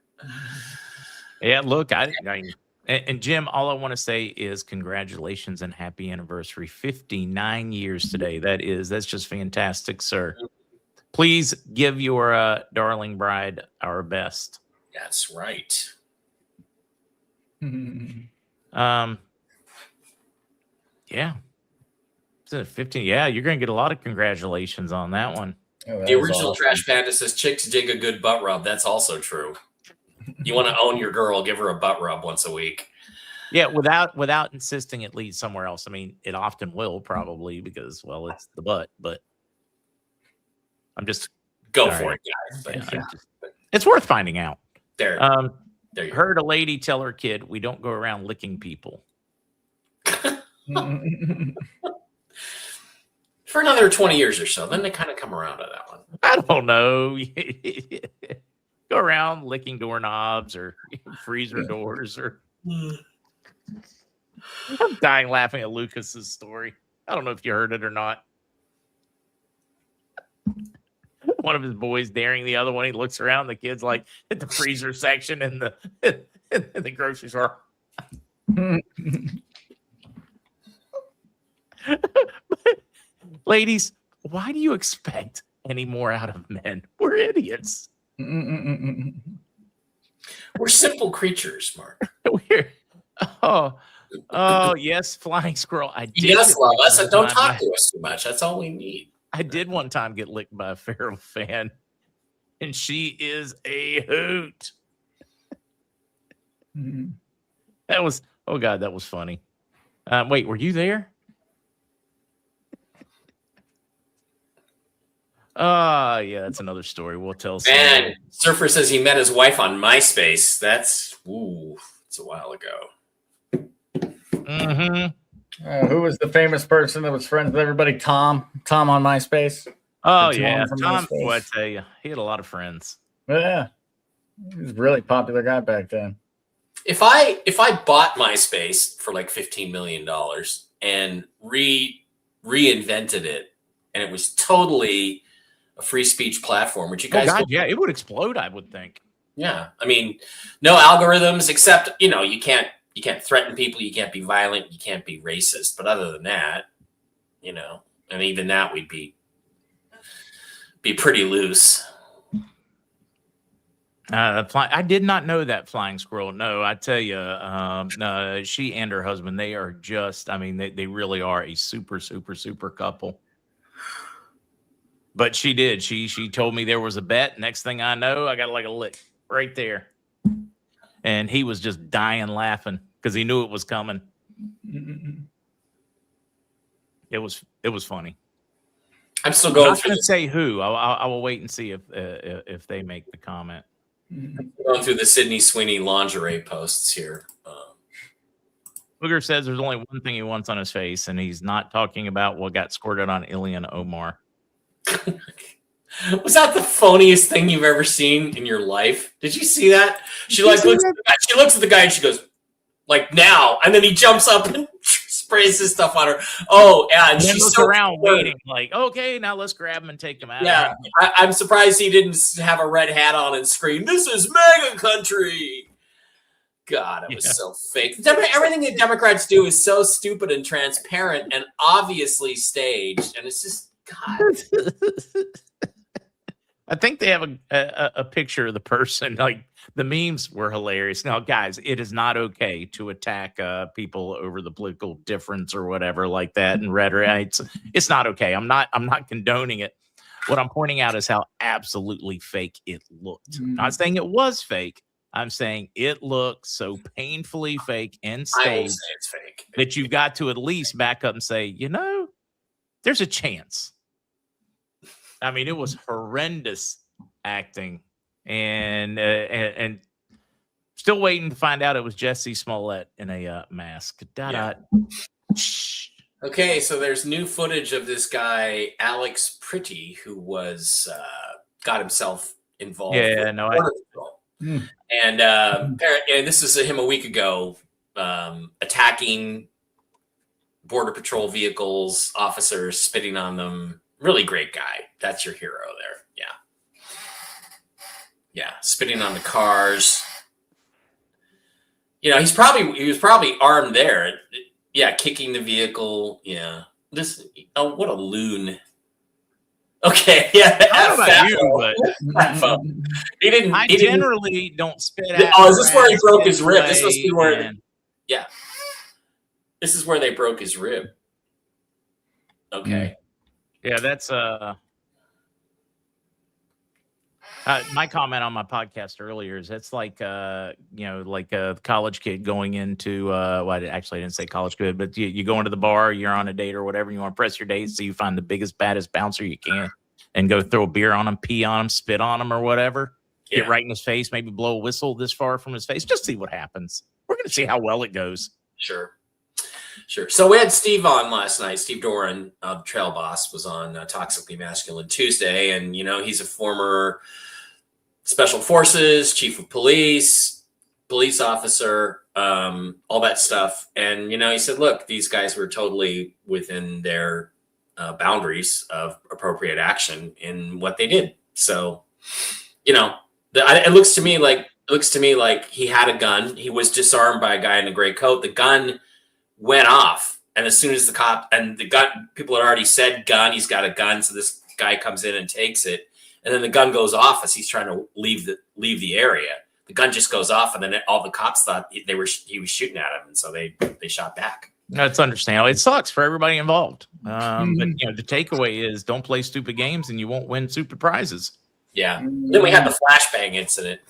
Yeah, look, and Jim, all I want to say is congratulations and happy anniversary. 59 years today. That's just fantastic, sir. Please give your darling bride our best. That's right. Yeah. Is it 15? Yeah, you're going to get a lot of congratulations on that one. Oh, that The was original awesome. Trash Panda says chicks dig a good butt rub. That's also true. You want to own your girl, give her a butt rub once a week. Yeah, without insisting it leads somewhere else. I mean, it often will probably because, well, it's the butt, but I'm just Go all for right. it, guys. But Yeah, yeah, it's worth finding out. there you go. Heard a lady tell her kid, "We don't go around licking people." For another 20 years or so, then they kind of come around to that one. I don't know. Go around licking doorknobs or freezer doors or. I'm dying laughing at Lucas's story. I don't know if you heard it or not. One of his boys daring the other one. He looks around. The kid's like at the freezer section in the grocery store. Ladies, why do you expect any more out of men? We're idiots. We're simple creatures, Mark. We're yes, flying squirrel. I did. Yes, love us. And don't talk to us too much. That's all we need. I did one time get licked by a feral fan, and she is a hoot. That was that was funny. Wait, were you there? Yeah, that's another story. We'll tell. And Surfer says he met his wife on MySpace. It's a while ago. Mm-hmm. Who was the famous person that was friends with everybody? Tom on MySpace. Oh The yeah, from Tom. MySpace. Well, I tell you, he had a lot of friends. Yeah, he was a really popular guy back then. If I bought MySpace for like $15 million and reinvented it, and it was totally a free speech platform, which you guys, yeah, it would explode. I would think. Yeah, I mean, no algorithms except you can't threaten people, you can't be violent, you can't be racist. But other than that, and even that we'd be pretty loose. I did not know that flying squirrel. No, I tell you, no, she and her husband, they are just, I mean, they really are a super, super, super couple. But she did. She told me there was a bet. Next thing I know, I got like a lick right there. And he was just dying laughing because he knew it was coming. It was funny. I'm still going. I'm not going to say who. I will wait and see if they make the comment. Going through the Sydney Sweeney lingerie posts here. Booger says there's only one thing he wants on his face, and he's not talking about what got squirted on Ilian Omar. Was that the phoniest thing you've ever seen in your life? Did you see that? She looks at the guy and she goes, like, now, and then he jumps up and sprays his stuff on her. Oh, yeah, and she's looks around waiting, like, okay, now let's grab him and take him out. Yeah, I'm surprised he didn't have a red hat on and scream, "This is MAGA country." God, it was so fake. Everything the Democrats do is so stupid and transparent and obviously staged, and it's just God. I think they have a picture of the person. Like, the memes were hilarious. Now, guys, it is not okay to attack people over the political difference or whatever like that and rhetoric. It's not okay. I'm not condoning it. What I'm pointing out is how absolutely fake it looked. I'm not saying it was fake. I'm saying it looked so painfully fake and staged I will say it's fake. that you've got to at least back up and say, there's a chance. I mean, it was horrendous acting, and still waiting to find out it was Jesse Smollett in a mask. Okay, so there's new footage of this guy Alex Pretty who was got himself involved. Yeah, no, and this is him a week ago, attacking Border Patrol vehicles, officers, spitting on them. Really great guy. That's your hero there. Yeah, spitting on the cars. He was probably armed there. Yeah, kicking the vehicle. Yeah, what a loon. Okay, yeah. I don't know about you, but he didn't. I generally don't spit out. Oh, is this where he broke his rib? This must be where. Yeah. This is where they broke his rib. Okay. Yeah, that's my comment on my podcast earlier is it's like like a college kid going into well, I didn't say college kid, but you go into the bar, you're on a date or whatever, you want to press your date, so you find the biggest, baddest bouncer you can and go throw a beer on him, pee on him, spit on him or whatever. Yeah. Get right in his face, maybe blow a whistle this far from his face, just see what happens. We're gonna see how well it goes. Sure. So we had Steve on last night. Steve Doran, the trail boss, was on Toxically Masculine Tuesday. And, he's a former special forces, chief of police officer, all that stuff. And, he said, look, these guys were totally within their boundaries of appropriate action in what they did. So, it looks to me like he had a gun. He was disarmed by a guy in a gray coat. The gun went off, and as soon as people had already said gun, he's got a gun, so this guy comes in and takes it, and then the gun goes off as he's trying to leave the area. The gun just goes off, and then all the cops thought he was shooting at him, and so they shot back. That's understandable. It sucks for everybody involved, but the takeaway is don't play stupid games, and you won't win stupid prizes. Yeah. Then we had the flashbang incident.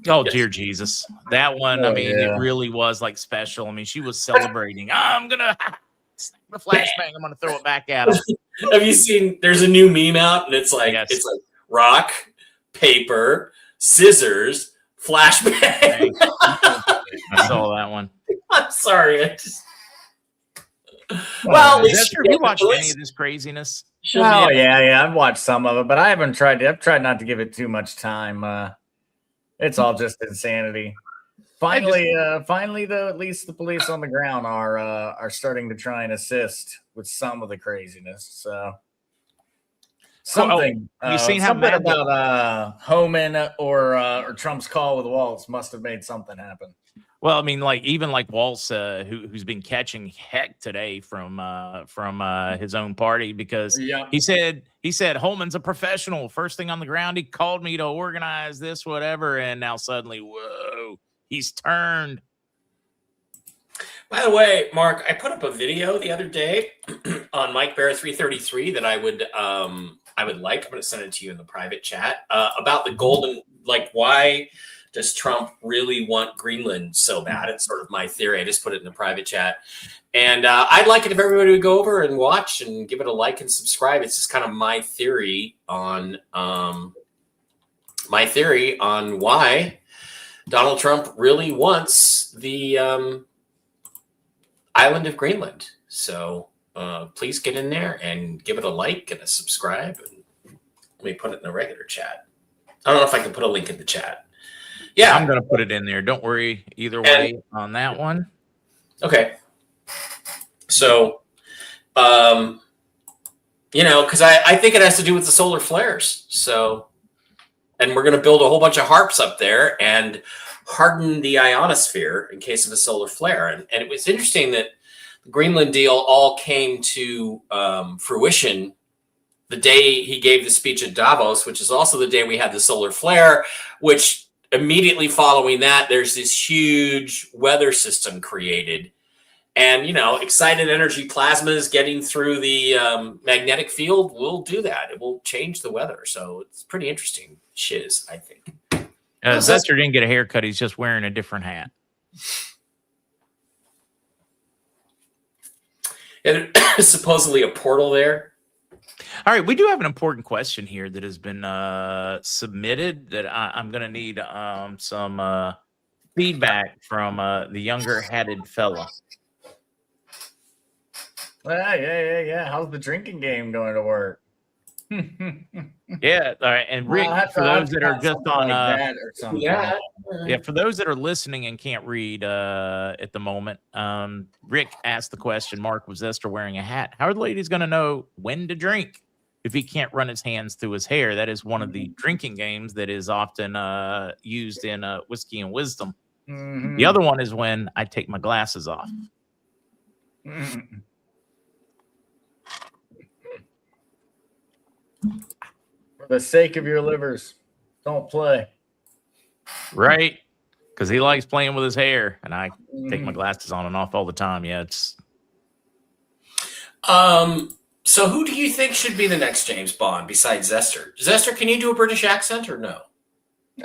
Oh, dear Jesus. That one, it really was like special. I mean, she was celebrating. I'm going to snap the flashbang. I'm going to throw it back at him. Have you seen, there's a new meme out and it's like, It's like rock, paper, scissors, flashbang. I saw that one. I'm sorry. Well, have you watched any of this craziness? Oh, yeah. I've watched some of it, but I haven't tried. I've tried not to give it too much time. It's all just insanity. Finally, though, at least the police on the ground are starting to try and assist with some of the craziness. So something you seen how something about Homan or Trump's call with Waltz must have made something happen. Well, I mean, even Waltz, who's been catching heck today from his own party because he said Holman's a professional. First thing on the ground, he called me to organize this, whatever, and now suddenly, whoa, he's turned. By the way, Mark, I put up a video the other day on Mike Bara 333 that I would like. I'm going to send it to you in the private chat about the golden, why does Trump really want Greenland so bad? It's sort of my theory. I just put it in the private chat. And I'd like it if everybody would go over and watch and give it a like and subscribe. It's just kind of my theory on why Donald Trump really wants the island of Greenland. So please get in there and give it a like and a subscribe. And let me put it in the regular chat. I don't know if I can put a link in the chat. Yeah, I'm going to put it in there. Don't worry either way on that one. Okay. So, because I think it has to do with the solar flares. So, and we're going to build a whole bunch of harps up there and harden the ionosphere in case of a solar flare. And it was interesting that the Greenland deal all came to fruition the day he gave the speech at Davos, which is also the day we had the solar flare, which immediately following that, there's this huge weather system created. And, excited energy plasmas getting through the magnetic field will do that. It will change the weather. So it's pretty interesting shiz, I think. Zester didn't get a haircut. He's just wearing a different hat. And there's supposedly a portal there. All right, we do have an important question here that has been submitted that I'm going to need some feedback from the younger-hatted fella. Yeah. How's the drinking game going to work? Yeah, all right. And Rick, for those that are just on, for those that are listening and can't read at the moment, Rick asked the question: Mark, was Esther wearing a hat? How are the ladies going to know when to drink if he can't run his hands through his hair? That is one of the drinking games that is often used in Whisky and Wisdom. Mm-hmm. The other one is when I take my glasses off. Mm-hmm. For the sake of your livers, don't play. Right? Because he likes playing with his hair, and I take my glasses on and off all the time. Yeah, it's So who do you think should be the next James Bond besides Zester? Zester, can you do a British accent or no?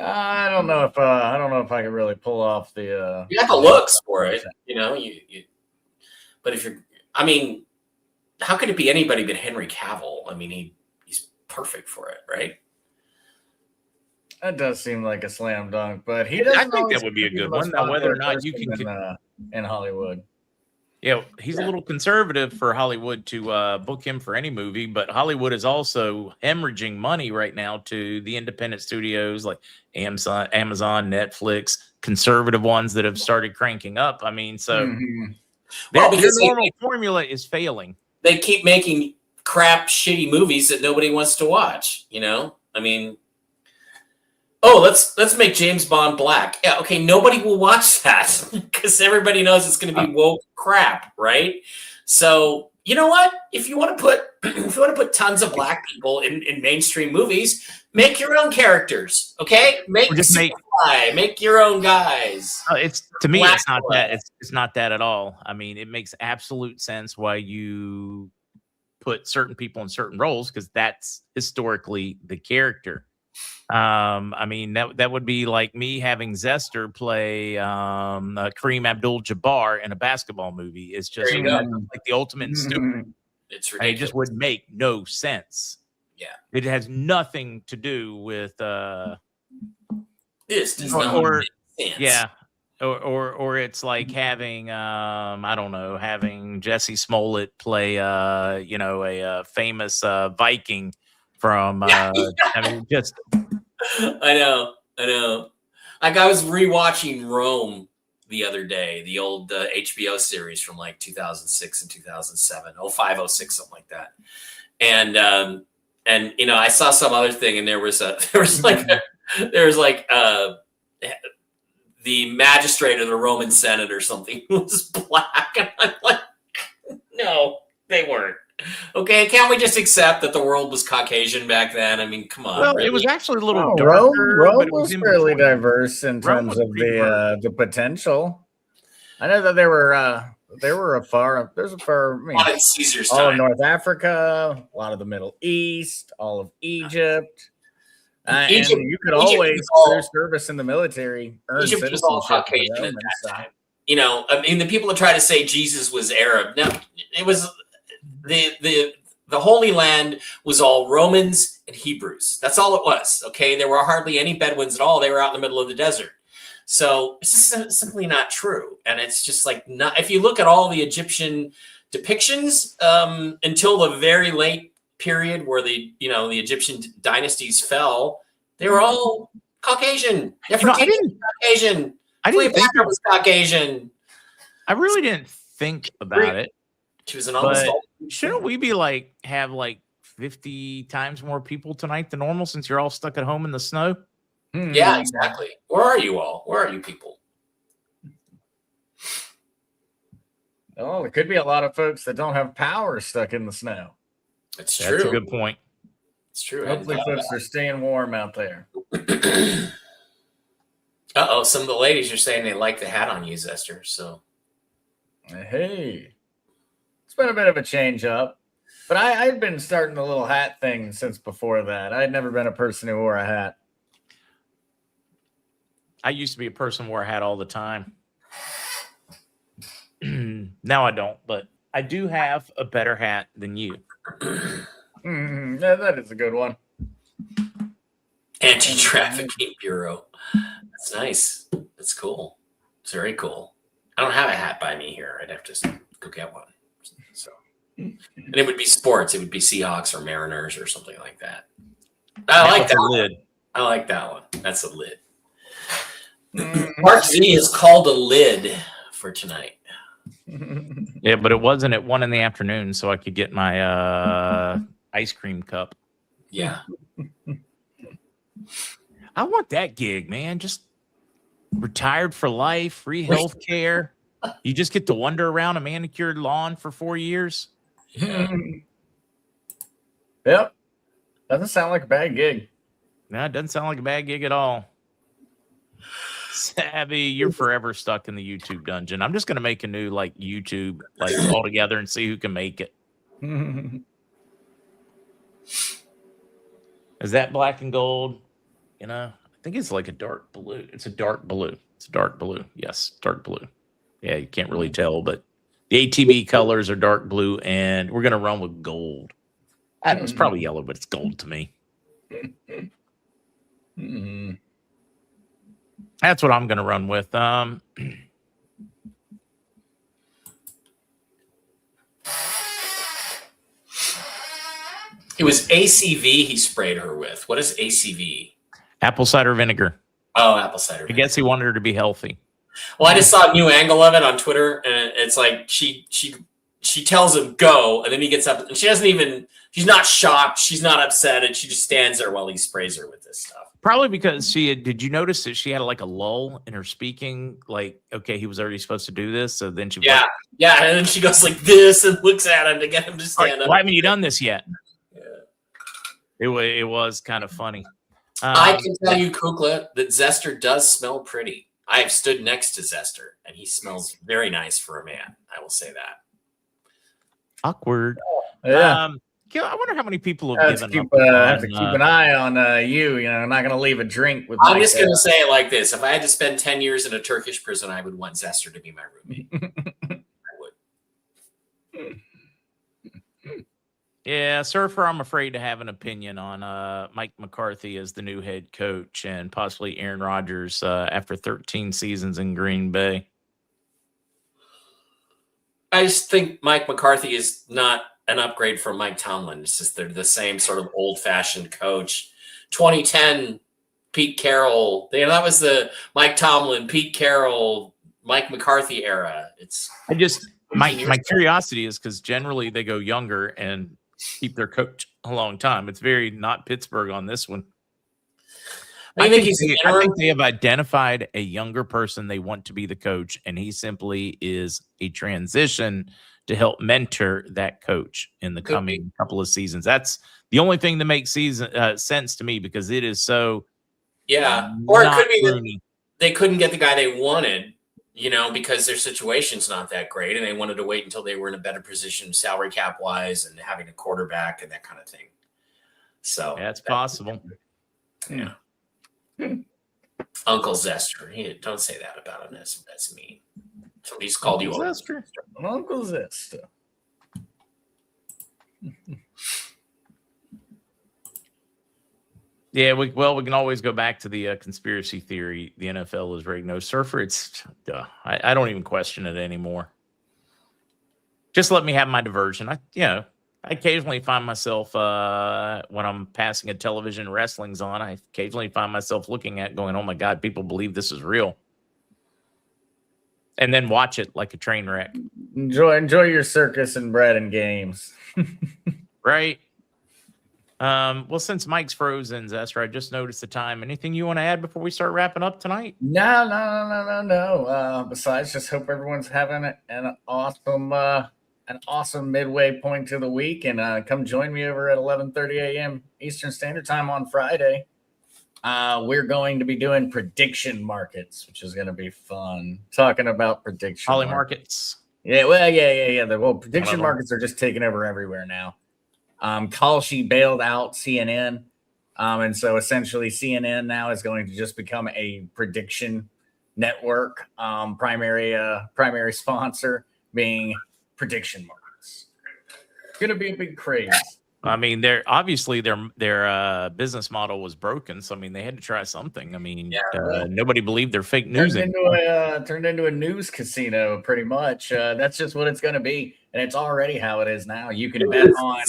I don't know if I can really pull off the. You got the looks for it, you know. But if you're, I mean, how could it be anybody but Henry Cavill? I mean, he's perfect for it, right? That does seem like a slam dunk, but he doesn't. I think that would be a good one. Now, whether or not you can in Hollywood. Yeah, he's a little conservative for Hollywood to book him for any movie, but Hollywood is also hemorrhaging money right now to the independent studios like Amazon, Netflix, conservative ones that have started cranking up. I mean, so their normal formula is failing. They keep making crap, shitty movies that nobody wants to watch. You know, I mean, oh, let's make James Bond black. Yeah, okay, nobody will watch that because everybody knows it's going to be woke crap, right? So you know what? If you want to put tons of black people in mainstream movies, make your own characters. Okay, make your own guys. It's to me, it's not that. It's not that at all. I mean, it makes absolute sense why you put certain people in certain roles because that's historically the character. I mean, that would be like me having Zester play Kareem Abdul-Jabbar in a basketball movie. It's just like the ultimate stupid. It's ridiculous. It just would make no sense. Yeah, it has nothing to do with this does not make sense. Yeah, or it's like having I don't know, having Jesse Smollett play a famous Viking from I mean just. I know. Like I was rewatching Rome the other day, the old HBO series from like 2006 and 2007, 05, 06, something like that. And you know, I saw some other thing, and there was like the magistrate of the Roman Senate or something was black, and I'm like, no, they weren't. Okay, can't we just accept that the world was Caucasian back then? I mean, come on. Well, really? It was actually a little darker. Rome was fairly diverse in terms of the potential. I know that there were a far Caesar's all time. of North Africa, a lot of the Middle East, all of Egypt. And you could always through service in the military earn Egypt was all Caucasian at that time. You know, I mean, the people that try to say Jesus was Arab, no, it was the Holy Land was all Romans and Hebrews. That's all it was. Okay, there were hardly any Bedouins at all. They were out in the middle of the desert. So it's just simply not true. And it's just like not. If you look at all the Egyptian depictions until the very late period where the Egyptian dynasties fell, they were all Caucasian. Caucasian. Cleopatra was Caucasian. I really didn't think about it. She was an almost. Shouldn't we be have 50 times more people tonight than normal since you're all stuck at home in the snow? Yeah, exactly. Where are you all? Where are you people? Oh, there could be a lot of folks that don't have power stuck in the snow. That's true. That's a good point. It's true. Hopefully folks are staying warm out there. Some of the ladies are saying they like the hat on you, Zester. So, hey, it's been a bit of a change up, but I'd been starting the little hat thing since before that. I'd never been a person who wore a hat. I used to be a person who wore a hat all the time. Now I don't, but I do have a better hat than you. Yeah, that is a good one. Anti-Trafficking Bureau. That's nice. That's cool. It's very cool. I don't have a hat by me here. I'd have to go get one. So, and it would be sports. It would be Seahawks or Mariners or something like that. I like that lid. I like that one. That's a lid. Mark Z is called a lid for tonight. Yeah, but it wasn't at 1 PM, so I could get my ice cream cup. Yeah. I want that gig, man. Just retired for life, free health care. You just get to wander around a manicured lawn for 4 years. Yeah. Yep. Doesn't sound like a bad gig. No, it doesn't sound like a bad gig at all. Savvy, you're forever stuck in the YouTube dungeon. I'm just going to make a new YouTube all together and see who can make it. Is that black and gold? You know, I think it's like a dark blue. It's a dark blue. It's a dark blue. Yes, dark blue. Yeah, you can't really tell, but the ATV colors are dark blue, and we're gonna run with gold. I know it's probably yellow, but it's gold to me. That's what I'm gonna run with. It was ACV he sprayed her with. What is ACV? Apple cider vinegar. Oh, apple cider I vinegar. guess he wanted her to be healthy. Well, I just saw a new angle of it on Twitter, and it's like she tells him go, and then he gets up, and she's not shocked, she's not upset, and she just stands there while he sprays her with this stuff. Probably because did you notice that she had like a lull in her speaking? Like, okay, he was already supposed to do this. So then she and then she goes like this and looks at him to get him to stand up. Why haven't you done this yet? Yeah. It was kind of funny. I can tell you, Kukla, that Zester does smell pretty. I have stood next to Zester, and he smells very nice for a man. I will say that. Awkward. Yeah. I wonder how many people have given up. I have to keep an eye on you. You know, I'm not going to leave a drink with. I'm just going to say it like this: if I had to spend 10 years in a Turkish prison, I would want Zester to be my roommate. I would. Yeah, Surfer, I'm afraid to have an opinion on Mike McCarthy as the new head coach and possibly Aaron Rodgers after 13 seasons in Green Bay. I just think Mike McCarthy is not an upgrade from Mike Tomlin. It's just they're the same sort of old-fashioned coach. 2010, Pete Carroll. That was the Mike Tomlin, Pete Carroll, Mike McCarthy era. My curiosity is because generally they go younger and keep their coach a long time. It's very not Pittsburgh on this one. I think they have identified a younger person they want to be the coach, and he simply is a transition to help mentor that coach in the coming couple of seasons. That's the only thing that makes sense to me because it is so. Yeah, or it could be that they couldn't get the guy they wanted, because their situation's not that great, and they wanted to wait until they were in a better position, salary cap wise, and having a quarterback and that kind of thing. So that's possible. Yeah. Uncle Zester. Don't say that about him. That's mean. Somebody's called you Zester. Uncle Zester. Yeah, we can always go back to the conspiracy theory. The NFL is rigged. No, Surfer, I don't even question it anymore. Just let me have my diversion. I occasionally find myself when I'm passing a television, wrestling's on. I occasionally find myself looking at, going, "Oh my God, people believe this is real," and then watch it like a train wreck. Enjoy your circus and bread and games, right? Well, since Mike's frozen, Zester, I just noticed the time. Anything you want to add before we start wrapping up tonight? No. Besides, just hope everyone's having an awesome midway point to the week, and come join me over at 11:30 a.m. Eastern Standard Time on Friday. We're going to be doing prediction markets, which is going to be fun. Talking about prediction markets. Yeah, well, yeah. Well, prediction markets are just taking over everywhere now. Kalshi bailed out CNN, and so essentially CNN now is going to just become a prediction network. Primary sponsor being prediction markets. It's going to be a big craze. I mean, their business model was broken, so I mean they had to try something. I mean, nobody believed their fake news. Turned into a news casino, pretty much. That's just what it's going to be, and it's already how it is now. You can bet on.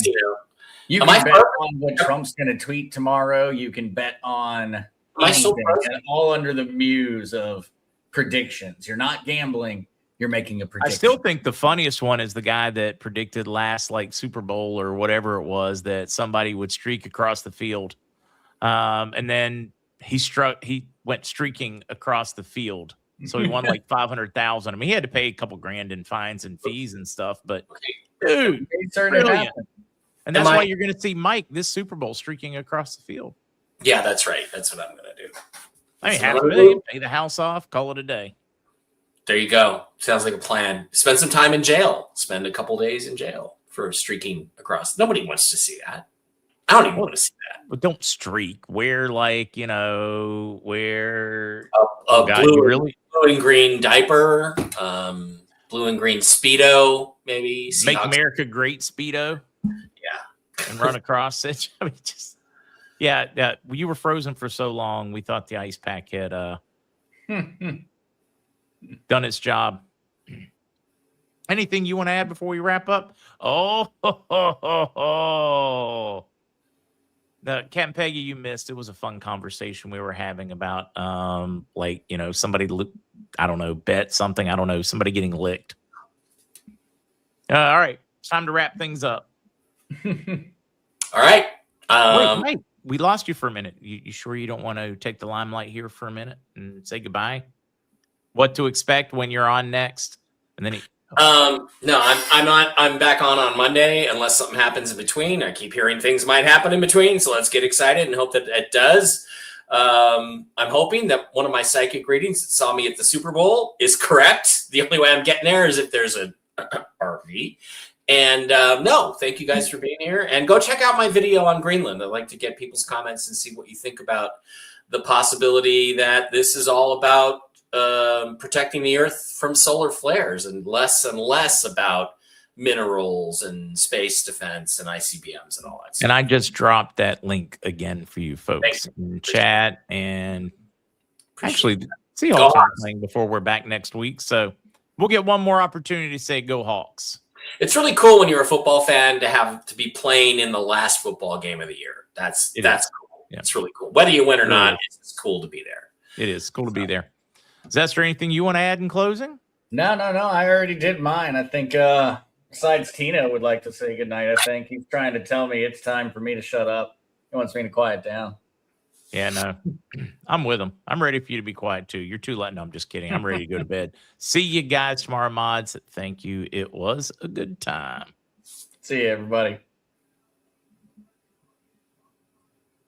You can bet on what Trump's going to tweet tomorrow. You can bet on anything, and all under the muse of predictions. You're not gambling. You're making a prediction. I still think the funniest one is the guy that predicted last Super Bowl or whatever it was that somebody would streak across the field. And then he went streaking across the field. So he won 500,000. I mean, he had to pay a couple grand in fines and fees and stuff, but dude, brilliant. And that's why you're going to see Mike this Super Bowl streaking across the field. Yeah, that's right. That's what I'm going to do. I mean, $500,000, pay the house off, call it a day. There you go. Sounds like a plan. Spend some time in jail. Spend a couple days in jail. for streaking across. Nobody wants to see that. I don't even want to see that. But don't streak. Wear like, wear A God, blue, you really blue and green diaper, blue and green Speedo, maybe. make Seahawks. America great Speedo. Yeah. And run across it. I mean, just yeah. You were frozen for so long. We thought the ice pack had done its job. Anything you want to add before we wrap up? Oh, Captain Peggy, you missed. It was a fun conversation we were having about somebody, I don't know, bet something. I don't know, somebody getting licked. All right, it's time to wrap things up. All right. Wait, we lost you for a minute. You sure you don't want to take the limelight here for a minute and say goodbye? What to expect when you're on next? And then no, I'm back on Monday unless something happens in between. I keep hearing things might happen in between, so let's get excited and hope that it does. I'm hoping that one of my psychic readings that saw me at the Super Bowl is correct. The only way I'm getting there is if there's an RV. And no, thank you guys for being here. And go check out my video on Greenland. I'd like to get people's comments and see what you think about the possibility that this is all about protecting the Earth from solar flares and less about minerals and space defense and ICBMs and all that stuff. And I just dropped that link again for you folks in chat. And actually, Seahawks are playing before we're back next week. So we'll get one more opportunity to say go Hawks. It's really cool when you're a football fan to be playing in the last football game of the year. That's cool. Yeah. It's really cool. Whether you win or not, it's cool to be there. It is cool to be there. Zester, anything you want to add in closing? No. I already did mine. I think besides Tino would like to say goodnight. I think he's trying to tell me it's time for me to shut up. He wants me to quiet down. Yeah, no, I'm with him. I'm ready for you to be quiet too. You're too late. No, I'm just kidding. I'm ready to go to bed. See you guys tomorrow, mods. Thank you. It was a good time. See you, everybody.